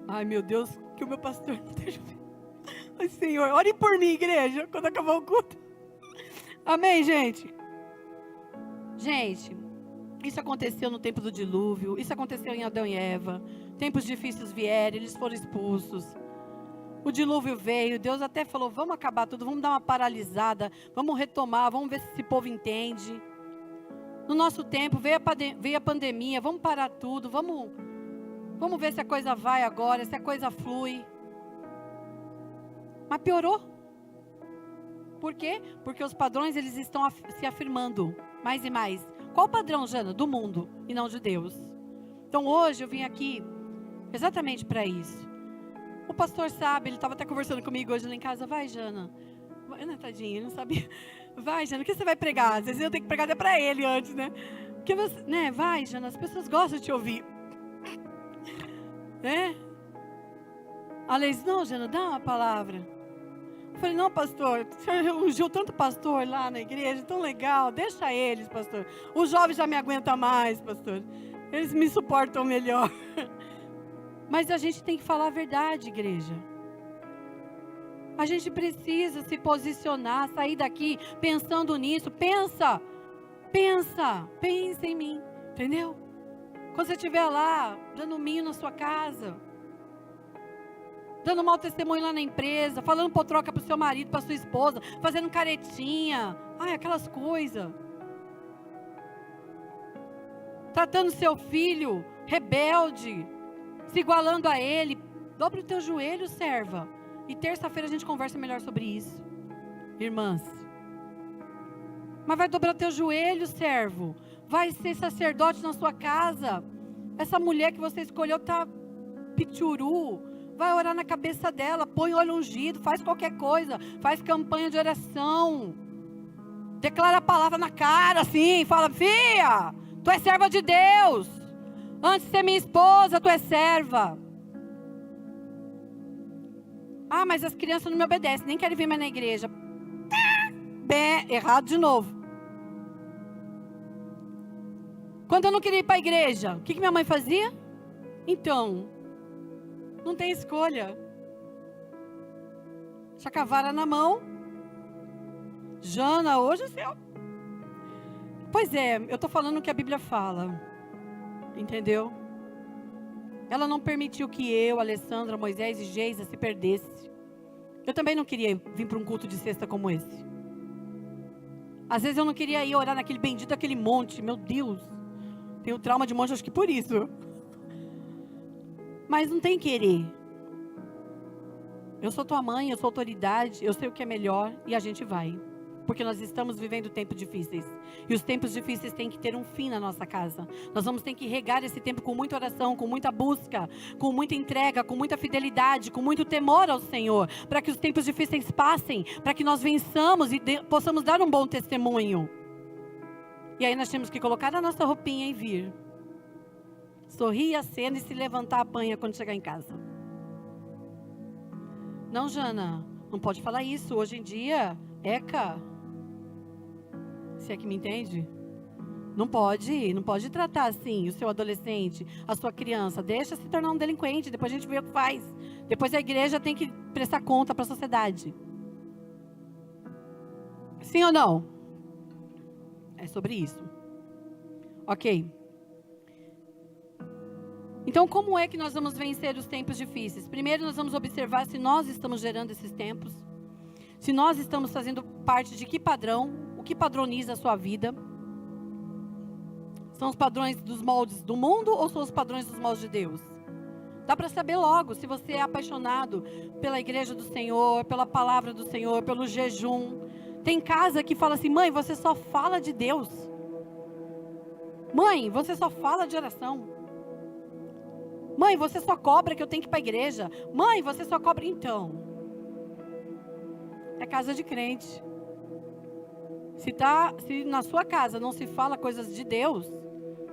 Speaker 8: Ai, meu Deus, que o meu pastor não esteja vendo. Ai, Senhor, ore por mim, igreja, quando acabar o culto. Amém, gente? Gente, isso aconteceu no tempo do dilúvio. Isso aconteceu em Adão e Eva. Tempos difíceis vieram, eles foram expulsos. O dilúvio veio, Deus até falou, vamos acabar tudo, vamos dar uma paralisada, vamos retomar, vamos ver se esse povo entende. No nosso tempo veio a pandemia, vamos parar tudo, vamos ver se a coisa vai agora, se a coisa flui. Mas piorou. Por quê? Porque os padrões eles estão se afirmando mais e mais. Qual o padrão, Jana? Do mundo e não de Deus. Então hoje eu vim aqui exatamente para isso. O pastor sabe, ele estava até conversando comigo hoje lá em casa. Vai, Jana. Vai, né, tadinho, ele não sabia. Vai, Jana, o que você vai pregar? Às vezes eu tenho que pregar até para ele antes, né? Porque você, né? Vai, Jana, as pessoas gostam de te ouvir. Né? A Leis, não, Jana, dá uma palavra. Eu falei, não, pastor, o senhor ungiu tanto pastor lá na igreja, tão legal, deixa eles, pastor. Os jovens já me aguentam mais, pastor. Eles me suportam melhor. Mas a gente tem que falar a verdade, igreja. A gente precisa se posicionar, sair daqui pensando nisso. Pensa em mim, entendeu? Quando você estiver lá, dando minho na sua casa, dando mau testemunho lá na empresa, falando troca para o seu marido, para sua esposa, fazendo caretinha, aquelas coisas. tratando seu filho rebelde, se igualando a ele. Dobre o teu joelho, serva. E terça-feira a gente conversa melhor sobre isso, irmãs. Mas vai dobrar o teu joelho, servo. Vai ser sacerdote na sua casa. Essa mulher que você escolheu tá pichuru. Vai orar na cabeça dela, põe óleo ungido, faz qualquer coisa, faz campanha de oração. Declara a palavra na cara, assim, fala: filha, tu és serva de Deus. Antes de ser minha esposa, tu és serva. Ah, mas as crianças não me obedecem, nem querem vir mais na igreja. Bem, errado de novo. Quando eu não queria ir para a igreja, o que minha mãe fazia? Então, não tem escolha. Chaca a vara na mão. Jana, hoje é seu. Pois é, eu estou falando o que a Bíblia fala. Entendeu? Ela não permitiu que eu, Alessandra, Moisés e Geisa se perdesse. Eu também não queria vir para um culto de sexta como esse. Às vezes eu não queria ir orar naquele bendito, aquele monte. Meu Deus. Tenho trauma de monte, acho que por isso. Mas não tem querer. Eu sou tua mãe, eu sou autoridade, eu sei o que é melhor e a gente vai. Porque nós estamos vivendo tempos difíceis. E os tempos difíceis têm que ter um fim na nossa casa. Nós vamos ter que regar esse tempo com muita oração, com muita busca, com muita entrega, com muita fidelidade, com muito temor ao Senhor. Para que os tempos difíceis passem, para que nós vençamos e possamos dar um bom testemunho. E aí nós temos que colocar a nossa roupinha e vir. Sorrir a cena e se levantar a banha quando chegar em casa. Não, Jana, não pode falar isso. Hoje em dia, Eca, você é que me entende? Não pode tratar assim o seu adolescente, a sua criança. Deixa se tornar um delinquente, depois a gente vê o que faz. Depois a igreja tem que prestar conta para a sociedade. Sim ou não? É sobre isso. Ok. Então, como é que nós vamos vencer os tempos difíceis? Primeiro, nós vamos observar se nós estamos gerando esses tempos. Se nós estamos fazendo parte de que padrão, o que padroniza a sua vida. São os padrões dos moldes do mundo ou são os padrões dos moldes de Deus? Dá para saber logo se você é apaixonado pela igreja do Senhor, pela palavra do Senhor, pelo jejum. Tem casa que fala assim: mãe, você só fala de Deus. Mãe, você só fala de oração. Mãe, você só cobra que eu tenho que ir para a igreja. Mãe, você só cobra. Então, é casa de crente. Se na sua casa não se fala coisas de Deus,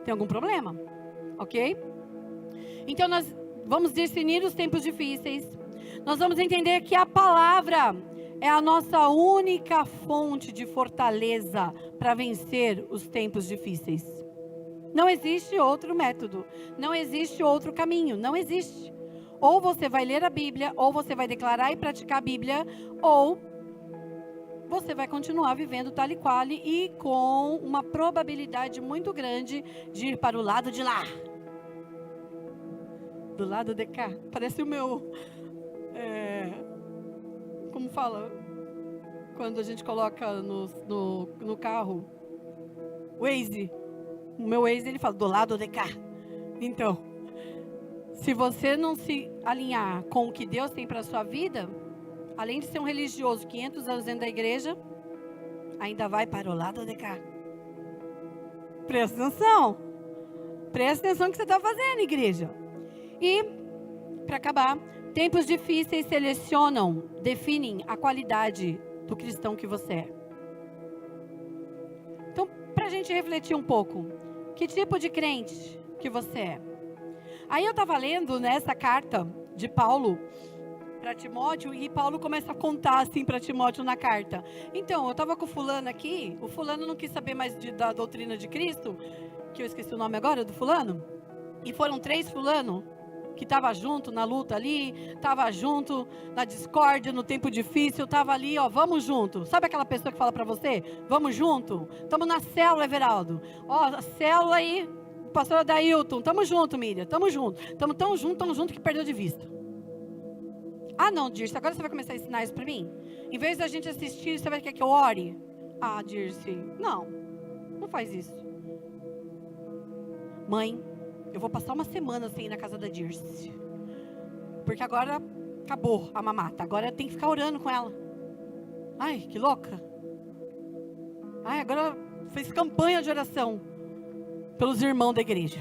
Speaker 8: tem algum problema, ok? Então nós vamos definir os tempos difíceis. Nós vamos entender que a palavra é a nossa única fonte de fortaleza para vencer os tempos difíceis. Não existe outro método, não existe outro caminho, não existe. Ou você vai ler a Bíblia, ou você vai declarar e praticar a Bíblia, ou você vai continuar vivendo tal e qual e com uma probabilidade muito grande de ir para o lado de lá. Do lado de cá. Parece o meu... como fala? Quando a gente coloca no carro. Waze. O meu Waze, ele fala do lado de cá. Então, se você não se alinhar com o que Deus tem para a sua vida, além de ser um religioso 500 anos dentro da igreja, ainda vai para o lado de cá. Presta atenção. Presta atenção no que você está fazendo, igreja. E, para acabar, tempos difíceis selecionam, definem a qualidade do cristão que você é. Então, para a gente refletir um pouco, que tipo de crente que você é? Aí eu estava lendo nessa carta de Paulo para Timóteo, e Paulo começa a contar assim para Timóteo na carta. Então, eu estava com o fulano aqui, o fulano não quis saber mais da doutrina de Cristo, que eu esqueci o nome agora do fulano, e foram 3 fulano que estava junto na luta ali, estava junto na discórdia, no tempo difícil, estava ali, ó, vamos junto. Sabe aquela pessoa que fala para você, vamos junto? Estamos na célula, Everaldo. Ó, a célula aí, pastor Adailton, estamos junto, Miriam, estamos junto. Estamos tão junto que perdeu de vista. Ah, não, Dirce, agora você vai começar a ensinar isso para mim? Em vez da gente assistir, você vai querer que eu ore? Ah, Dirce, não faz isso. mãe, eu vou passar uma semana sem ir na casa da Dirce. Porque agora acabou a mamata. Agora tem que ficar orando com ela. Ai, que louca. Ai, agora fez campanha de oração pelos irmãos da igreja.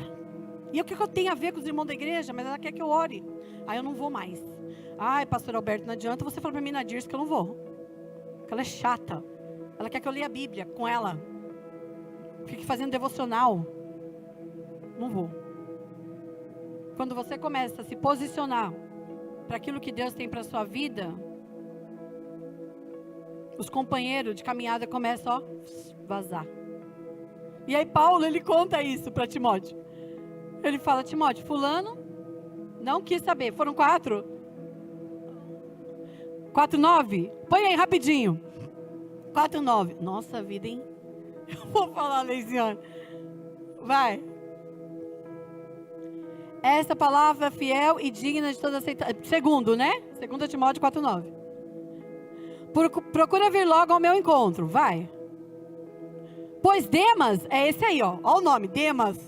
Speaker 8: E o que eu tenho a ver com os irmãos da igreja? Mas ela quer que eu ore. Aí eu não vou mais. Ai, pastor Alberto, não adianta você falar para mim na Dirce que eu não vou. Porque ela é chata. Ela quer que eu leia a Bíblia com ela. Fique fazendo devocional. Não vou. Quando você começa a se posicionar para aquilo que Deus tem para a sua vida, os companheiros de caminhada começam a vazar. E aí Paulo, ele conta isso para Timóteo. Ele fala, Timóteo, fulano não quis saber. Foram 4? 4:9? Põe aí rapidinho. 4:9. Nossa vida, hein? Eu vou falar, Leisiane. Vai. Essa palavra é fiel e digna de toda aceitação. Segundo, né? 2 Timóteo 4:9. Procura vir logo ao meu encontro. Vai. Pois Demas, é esse aí, ó. Olha o nome, Demas.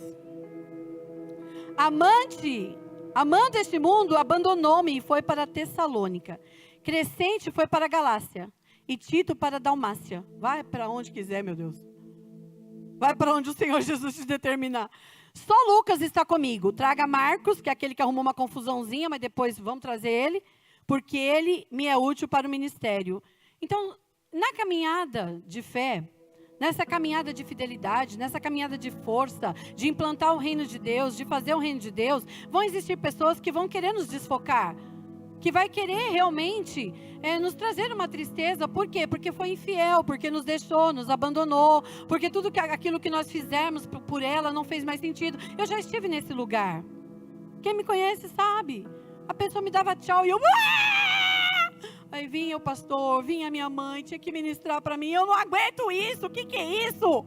Speaker 8: Amando este mundo, abandonou-me e foi para Tessalônica. Crescente foi para Galácia. E Tito para Dalmácia. Vai para onde quiser, meu Deus. Vai para onde o Senhor Jesus te determinar. Só Lucas está comigo. Traga Marcos, que é aquele que arrumou uma confusãozinha, mas depois vamos trazer ele, porque ele me é útil para o ministério. Então, na caminhada de fé, nessa caminhada de fidelidade, nessa caminhada de força, de implantar o reino de Deus, de fazer o reino de Deus, vão existir pessoas que vão querer nos desfocar, que vai querer realmente nos trazer uma tristeza. Por quê? Porque foi infiel, porque nos deixou, nos abandonou, porque tudo aquilo que nós fizermos por ela não fez mais sentido. Eu já estive nesse lugar. Quem me conhece sabe. A pessoa me dava tchau e eu... Aí vinha o pastor, vinha a minha mãe, tinha que ministrar para mim. Eu não aguento isso, o que é isso?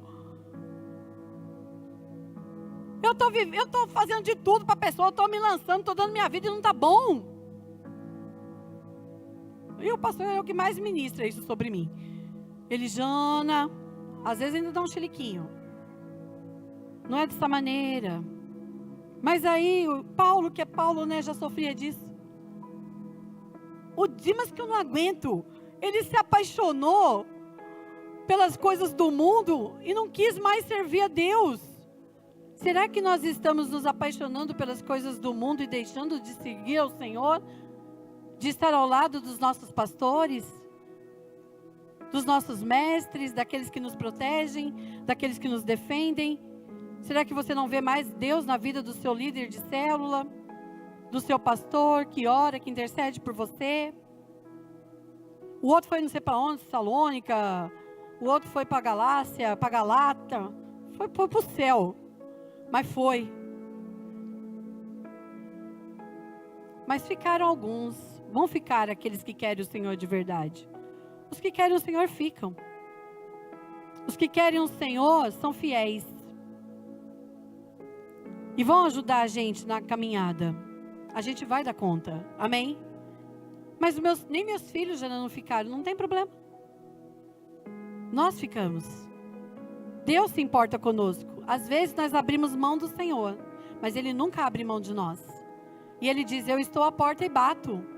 Speaker 8: Eu tô fazendo de tudo para a pessoa, eu tô me lançando, tô dando minha vida e não tá bom. E o pastor é o que mais ministra isso sobre mim. Elijana, às vezes ainda dá um chiliquinho. Não é dessa maneira. Mas aí, o Paulo, que é Paulo, né, já sofria disso. O Dimas, que eu não aguento, ele se apaixonou pelas coisas do mundo e não quis mais servir a Deus. Será que nós estamos nos apaixonando pelas coisas do mundo e deixando de seguir ao Senhor? De estar ao lado dos nossos pastores, dos nossos mestres, daqueles que nos protegem, daqueles que nos defendem? Será que você não vê mais Deus na vida do seu líder de célula, do seu pastor que ora, que intercede por você? O outro foi não sei para onde, Salônica, o outro foi para Galácia, para Galata, foi para o céu, mas foi. Mas ficaram alguns. Vão ficar aqueles que querem o Senhor de verdade. Os que querem o Senhor ficam. Os que querem o Senhor são fiéis. E vão ajudar a gente na caminhada. A gente vai dar conta. Amém? Mas nem meus filhos já não ficaram. Não tem problema. Nós ficamos. Deus se importa conosco. Às vezes nós abrimos mão do Senhor. Mas Ele nunca abre mão de nós. E Ele diz, eu estou à porta e bato.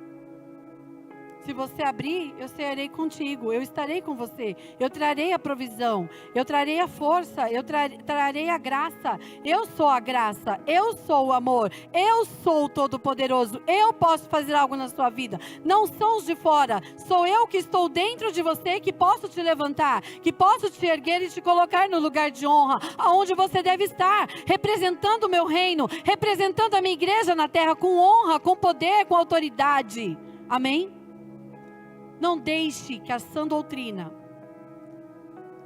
Speaker 8: Se você abrir, eu serei contigo, eu estarei com você, eu trarei a provisão, eu trarei a força, eu trarei a graça. Eu sou a graça, eu sou o amor, eu sou o Todo-Poderoso, eu posso fazer algo na sua vida. Não são os de fora, sou eu que estou dentro de você, que posso te levantar, que posso te erguer e te colocar no lugar de honra, aonde você deve estar, representando o meu reino, representando a minha igreja na terra, com honra, com poder, com autoridade. Amém? Não deixe que a sã doutrina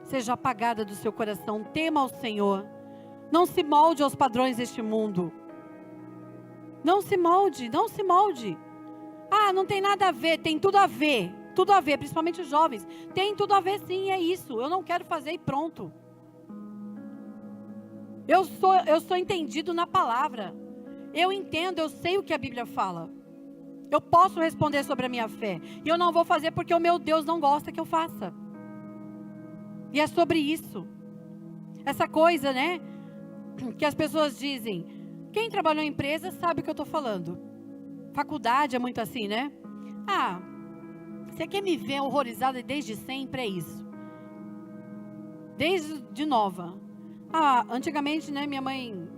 Speaker 8: seja apagada do seu coração. Tema ao Senhor. Não se molde aos padrões deste mundo. Não se molde, não se molde. Ah, não tem nada a ver, tem tudo a ver. Tudo a ver, principalmente os jovens. Tem tudo a ver sim, é isso. Eu não quero fazer e pronto. Eu sou entendido na palavra. Eu entendo, eu sei o que a Bíblia fala. Eu posso responder sobre a minha fé. E eu não vou fazer porque o meu Deus não gosta que eu faça. E é sobre isso. Essa coisa, né? que as pessoas dizem. Quem trabalhou em empresa sabe o que eu estou falando. Faculdade é muito assim, né? Ah, você quer me ver horrorizada desde sempre? É isso. Desde nova. Ah, antigamente, né, minha mãe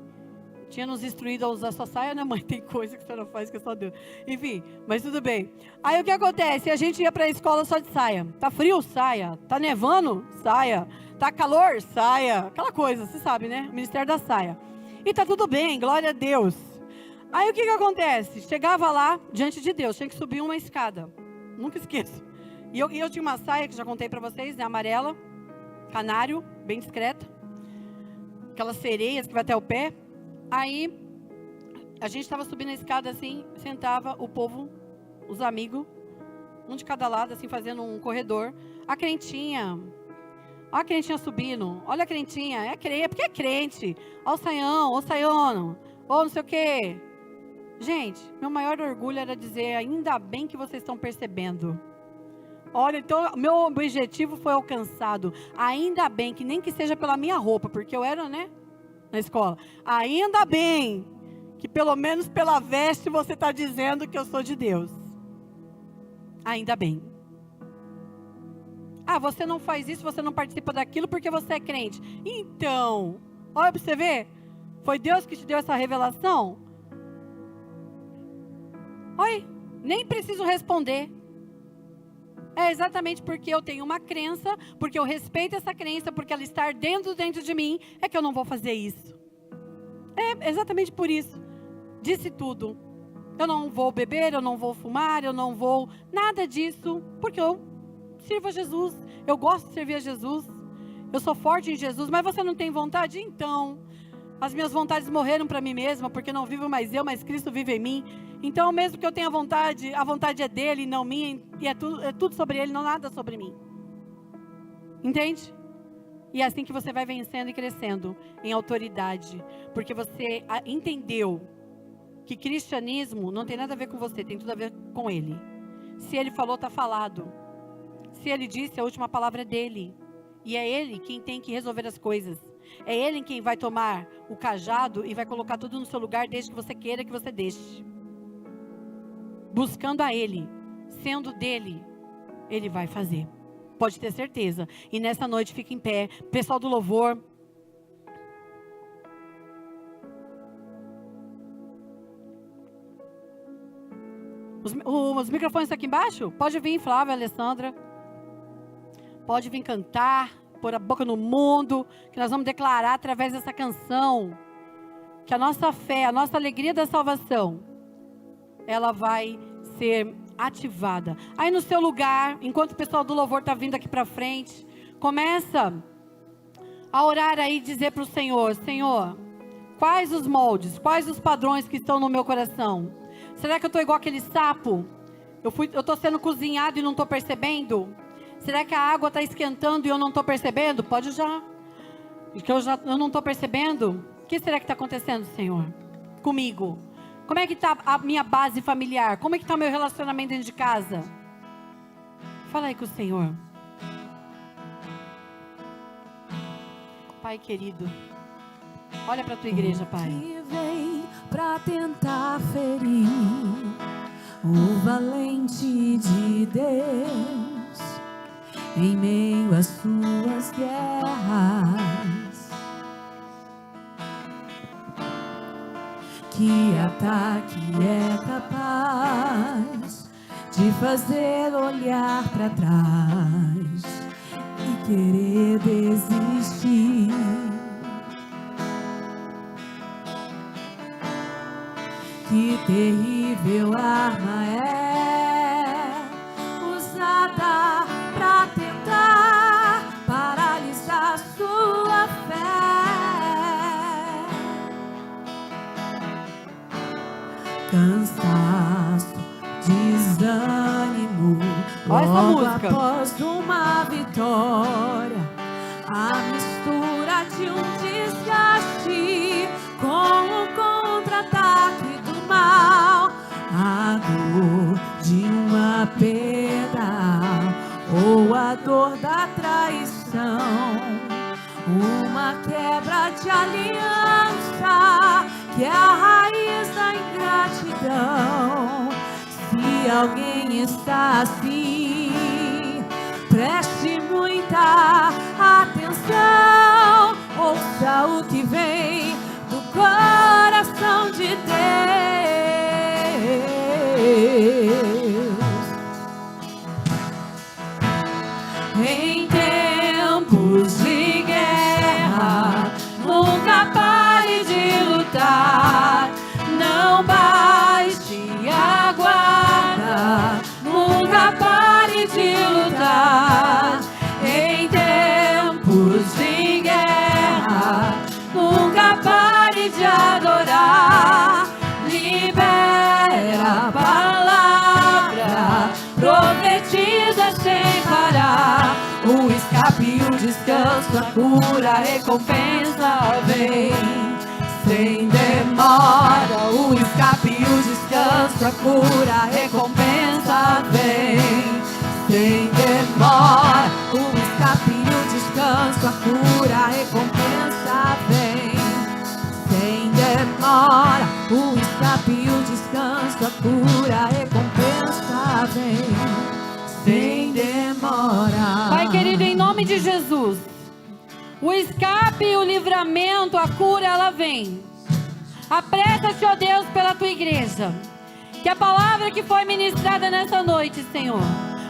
Speaker 8: tinha nos instruído a usar sua saia, né, mãe? Tem coisa que você não faz que é só Deus. Enfim, mas tudo bem. Aí o que acontece? A gente ia para a escola só de saia. Tá frio? Saia. Tá nevando? Saia. Tá calor? Saia. Aquela coisa, você sabe, né? O Ministério da Saia. E tá tudo bem, glória a Deus. Aí o que acontece? Chegava lá, diante de Deus, tinha que subir uma escada. Nunca esqueço. E eu tinha uma saia, que já contei para vocês, né, amarela, canário, bem discreta. Aquelas sereias que vai até o pé. Aí, a gente estava subindo a escada assim, sentava o povo, os amigos, um de cada lado, assim, fazendo um corredor. A crentinha, olha a crentinha subindo, olha a crentinha, é crente, porque é crente. Olha o saião, ó o saiano, ou não sei o quê. Gente, meu maior orgulho era dizer, ainda bem que vocês estão percebendo. Olha, então, meu objetivo foi alcançado. Ainda bem que nem que seja pela minha roupa, porque eu era, né, na escola. Ainda bem que pelo menos pela veste você está dizendo que eu sou de Deus. Ainda bem. Ah, você não faz isso, você não participa daquilo porque você é crente. Então, olha para você ver. Foi Deus que te deu essa revelação? Olha, nem preciso responder. É exatamente porque eu tenho uma crença, porque eu respeito essa crença, porque ela está dentro de mim, é que eu não vou fazer isso. É exatamente por isso. Disse tudo. Eu não vou beber, eu não vou fumar, eu não vou... Nada disso, porque eu sirvo a Jesus. Eu gosto de servir a Jesus. Eu sou forte em Jesus, mas você não tem vontade? Então, as minhas vontades morreram para mim mesma, porque não vivo mais eu, mas Cristo vive em mim. Então, mesmo que eu tenha vontade, a vontade é dele, não minha, e é tudo sobre ele, não nada sobre mim. Entende? E é assim que você vai vencendo e crescendo em autoridade, porque você entendeu que cristianismo não tem nada a ver com você, tem tudo a ver com ele. Se ele falou, está falado. Se ele disse, a última palavra é dele. E é ele quem tem que resolver as coisas. É ele quem vai tomar o cajado e vai colocar tudo no seu lugar, desde que você queira que você deixe. Buscando a ele, sendo dele, ele vai fazer. Pode ter certeza. E nessa noite fica em pé. Pessoal do louvor. Os microfones estão aqui embaixo? Pode vir, Flávia, Alessandra. Pode vir cantar, pôr a boca no mundo, que nós vamos declarar através dessa canção, que a nossa fé, a nossa alegria da salvação, ela vai ser ativada. Aí no seu lugar, enquanto o pessoal do louvor está vindo aqui para frente, começa a orar aí e dizer para o Senhor, Senhor, quais os moldes, quais os padrões que estão no meu coração? Será que eu estou igual aquele sapo? Eu estou sendo cozinhado e não estou percebendo? Será que a água está esquentando e eu não estou percebendo? Pode já. Porque eu não estou percebendo. O que será que está acontecendo, Senhor? Comigo. Como é que está a minha base familiar? Como é que está o meu relacionamento dentro de casa? Fala aí com o Senhor. Pai querido, olha para a tua igreja, Pai.
Speaker 3: Que vem para tentar ferir o valente de Deus em meio às suas guerras. Que ataque é capaz de fazer olhar para trás e querer desistir. Que terrível arma é usada para tentar paralisar sua fé. Cansaço, desânimo,
Speaker 8: olha essa
Speaker 3: logo
Speaker 8: música.
Speaker 3: após uma vitória, a mistura de um desgaste com o contra-ataque do mal, a dor de uma perda ou a dor da traição, uma quebra de aliança que é a raiz da ingratidão. Se alguém está assim, preste muita atenção, ouça o que vem do coração de Deus. Em tempos de guerra, nunca pare de lutar, não baixe a guarda, nunca pare de lutar. Em tempos de guerra, nunca pare de adorar, libera a palavra prometida sem parar. O escape e o descanso, a cura, a recompensa vem sem demora. O escape e o descanso, a cura, a recompensa vem sem demora. O escape e o descanso, a cura, a recompensa vem sem demora. O escape e o descanso, a cura, a recompensa vem sem demora.
Speaker 8: Pai querido, em nome de Jesus, o escape, o livramento, a cura, ela vem. Apressa-te, ó Deus, pela tua igreja. Que a palavra que foi ministrada nessa noite, Senhor,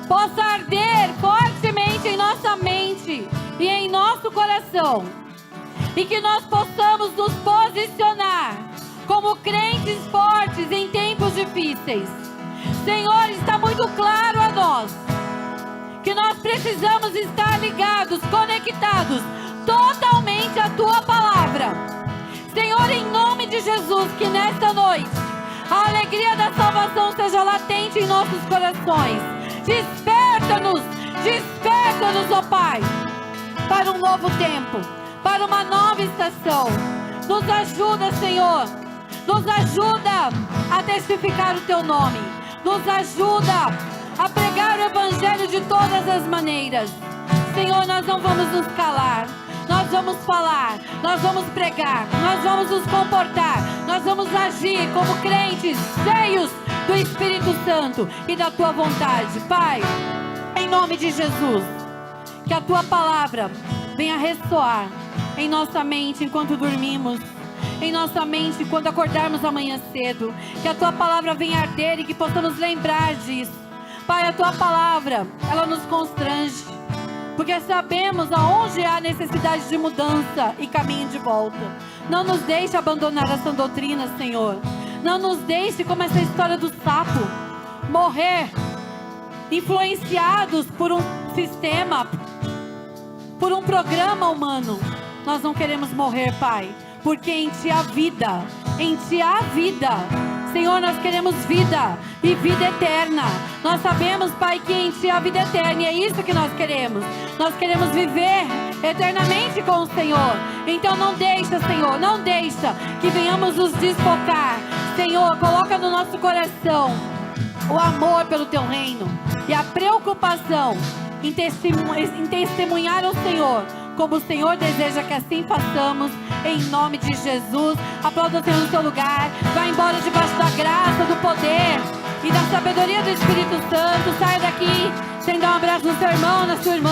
Speaker 8: possa arder fortemente em nossa mente e em nosso coração. E que nós possamos nos posicionar como crentes fortes em tempos difíceis. Senhor, está muito claro a nós que nós precisamos estar ligados, conectados totalmente à tua palavra. Senhor, em nome de Jesus, que nesta noite a alegria da salvação seja latente em nossos corações. Desperta-nos, ó Pai, para um novo tempo, para uma nova estação. Nos ajuda, Senhor, nos ajuda a testificar o teu nome, nos ajuda a pregar o evangelho de todas as maneiras. Senhor, nós não vamos nos calar, nós vamos falar, nós vamos pregar, nós vamos nos comportar, nós vamos agir como crentes cheios do Espírito Santo e da tua vontade. Pai, em nome de Jesus, que a tua palavra venha ressoar em nossa mente enquanto dormimos, em nossa mente quando acordarmos amanhã cedo. Que a tua palavra venha arder e que possamos lembrar disso. Pai, a tua palavra, ela nos constrange, porque sabemos aonde há necessidade de mudança e caminho de volta. Não nos deixe abandonar essa doutrina, Senhor. Não nos deixe, como essa história do sapo, morrer influenciados por um sistema, por um programa humano. Nós não queremos morrer, Pai, porque em Ti há vida, em Ti há vida. Senhor, nós queremos vida e vida eterna. Nós sabemos, Pai, que em Ti há vida eterna e é isso que nós queremos. Nós queremos viver eternamente com o Senhor. Então não deixa, Senhor, não deixa que venhamos nos desfocar. Senhor, coloca no nosso coração o amor pelo Teu reino e a preocupação em testemunhar ao Senhor, como o Senhor deseja que assim façamos, em nome de Jesus. Aplauda o Senhor no seu lugar. Vá embora debaixo da graça, do poder e da sabedoria do Espírito Santo. Saia daqui sem dar um abraço no seu irmão, na sua irmã.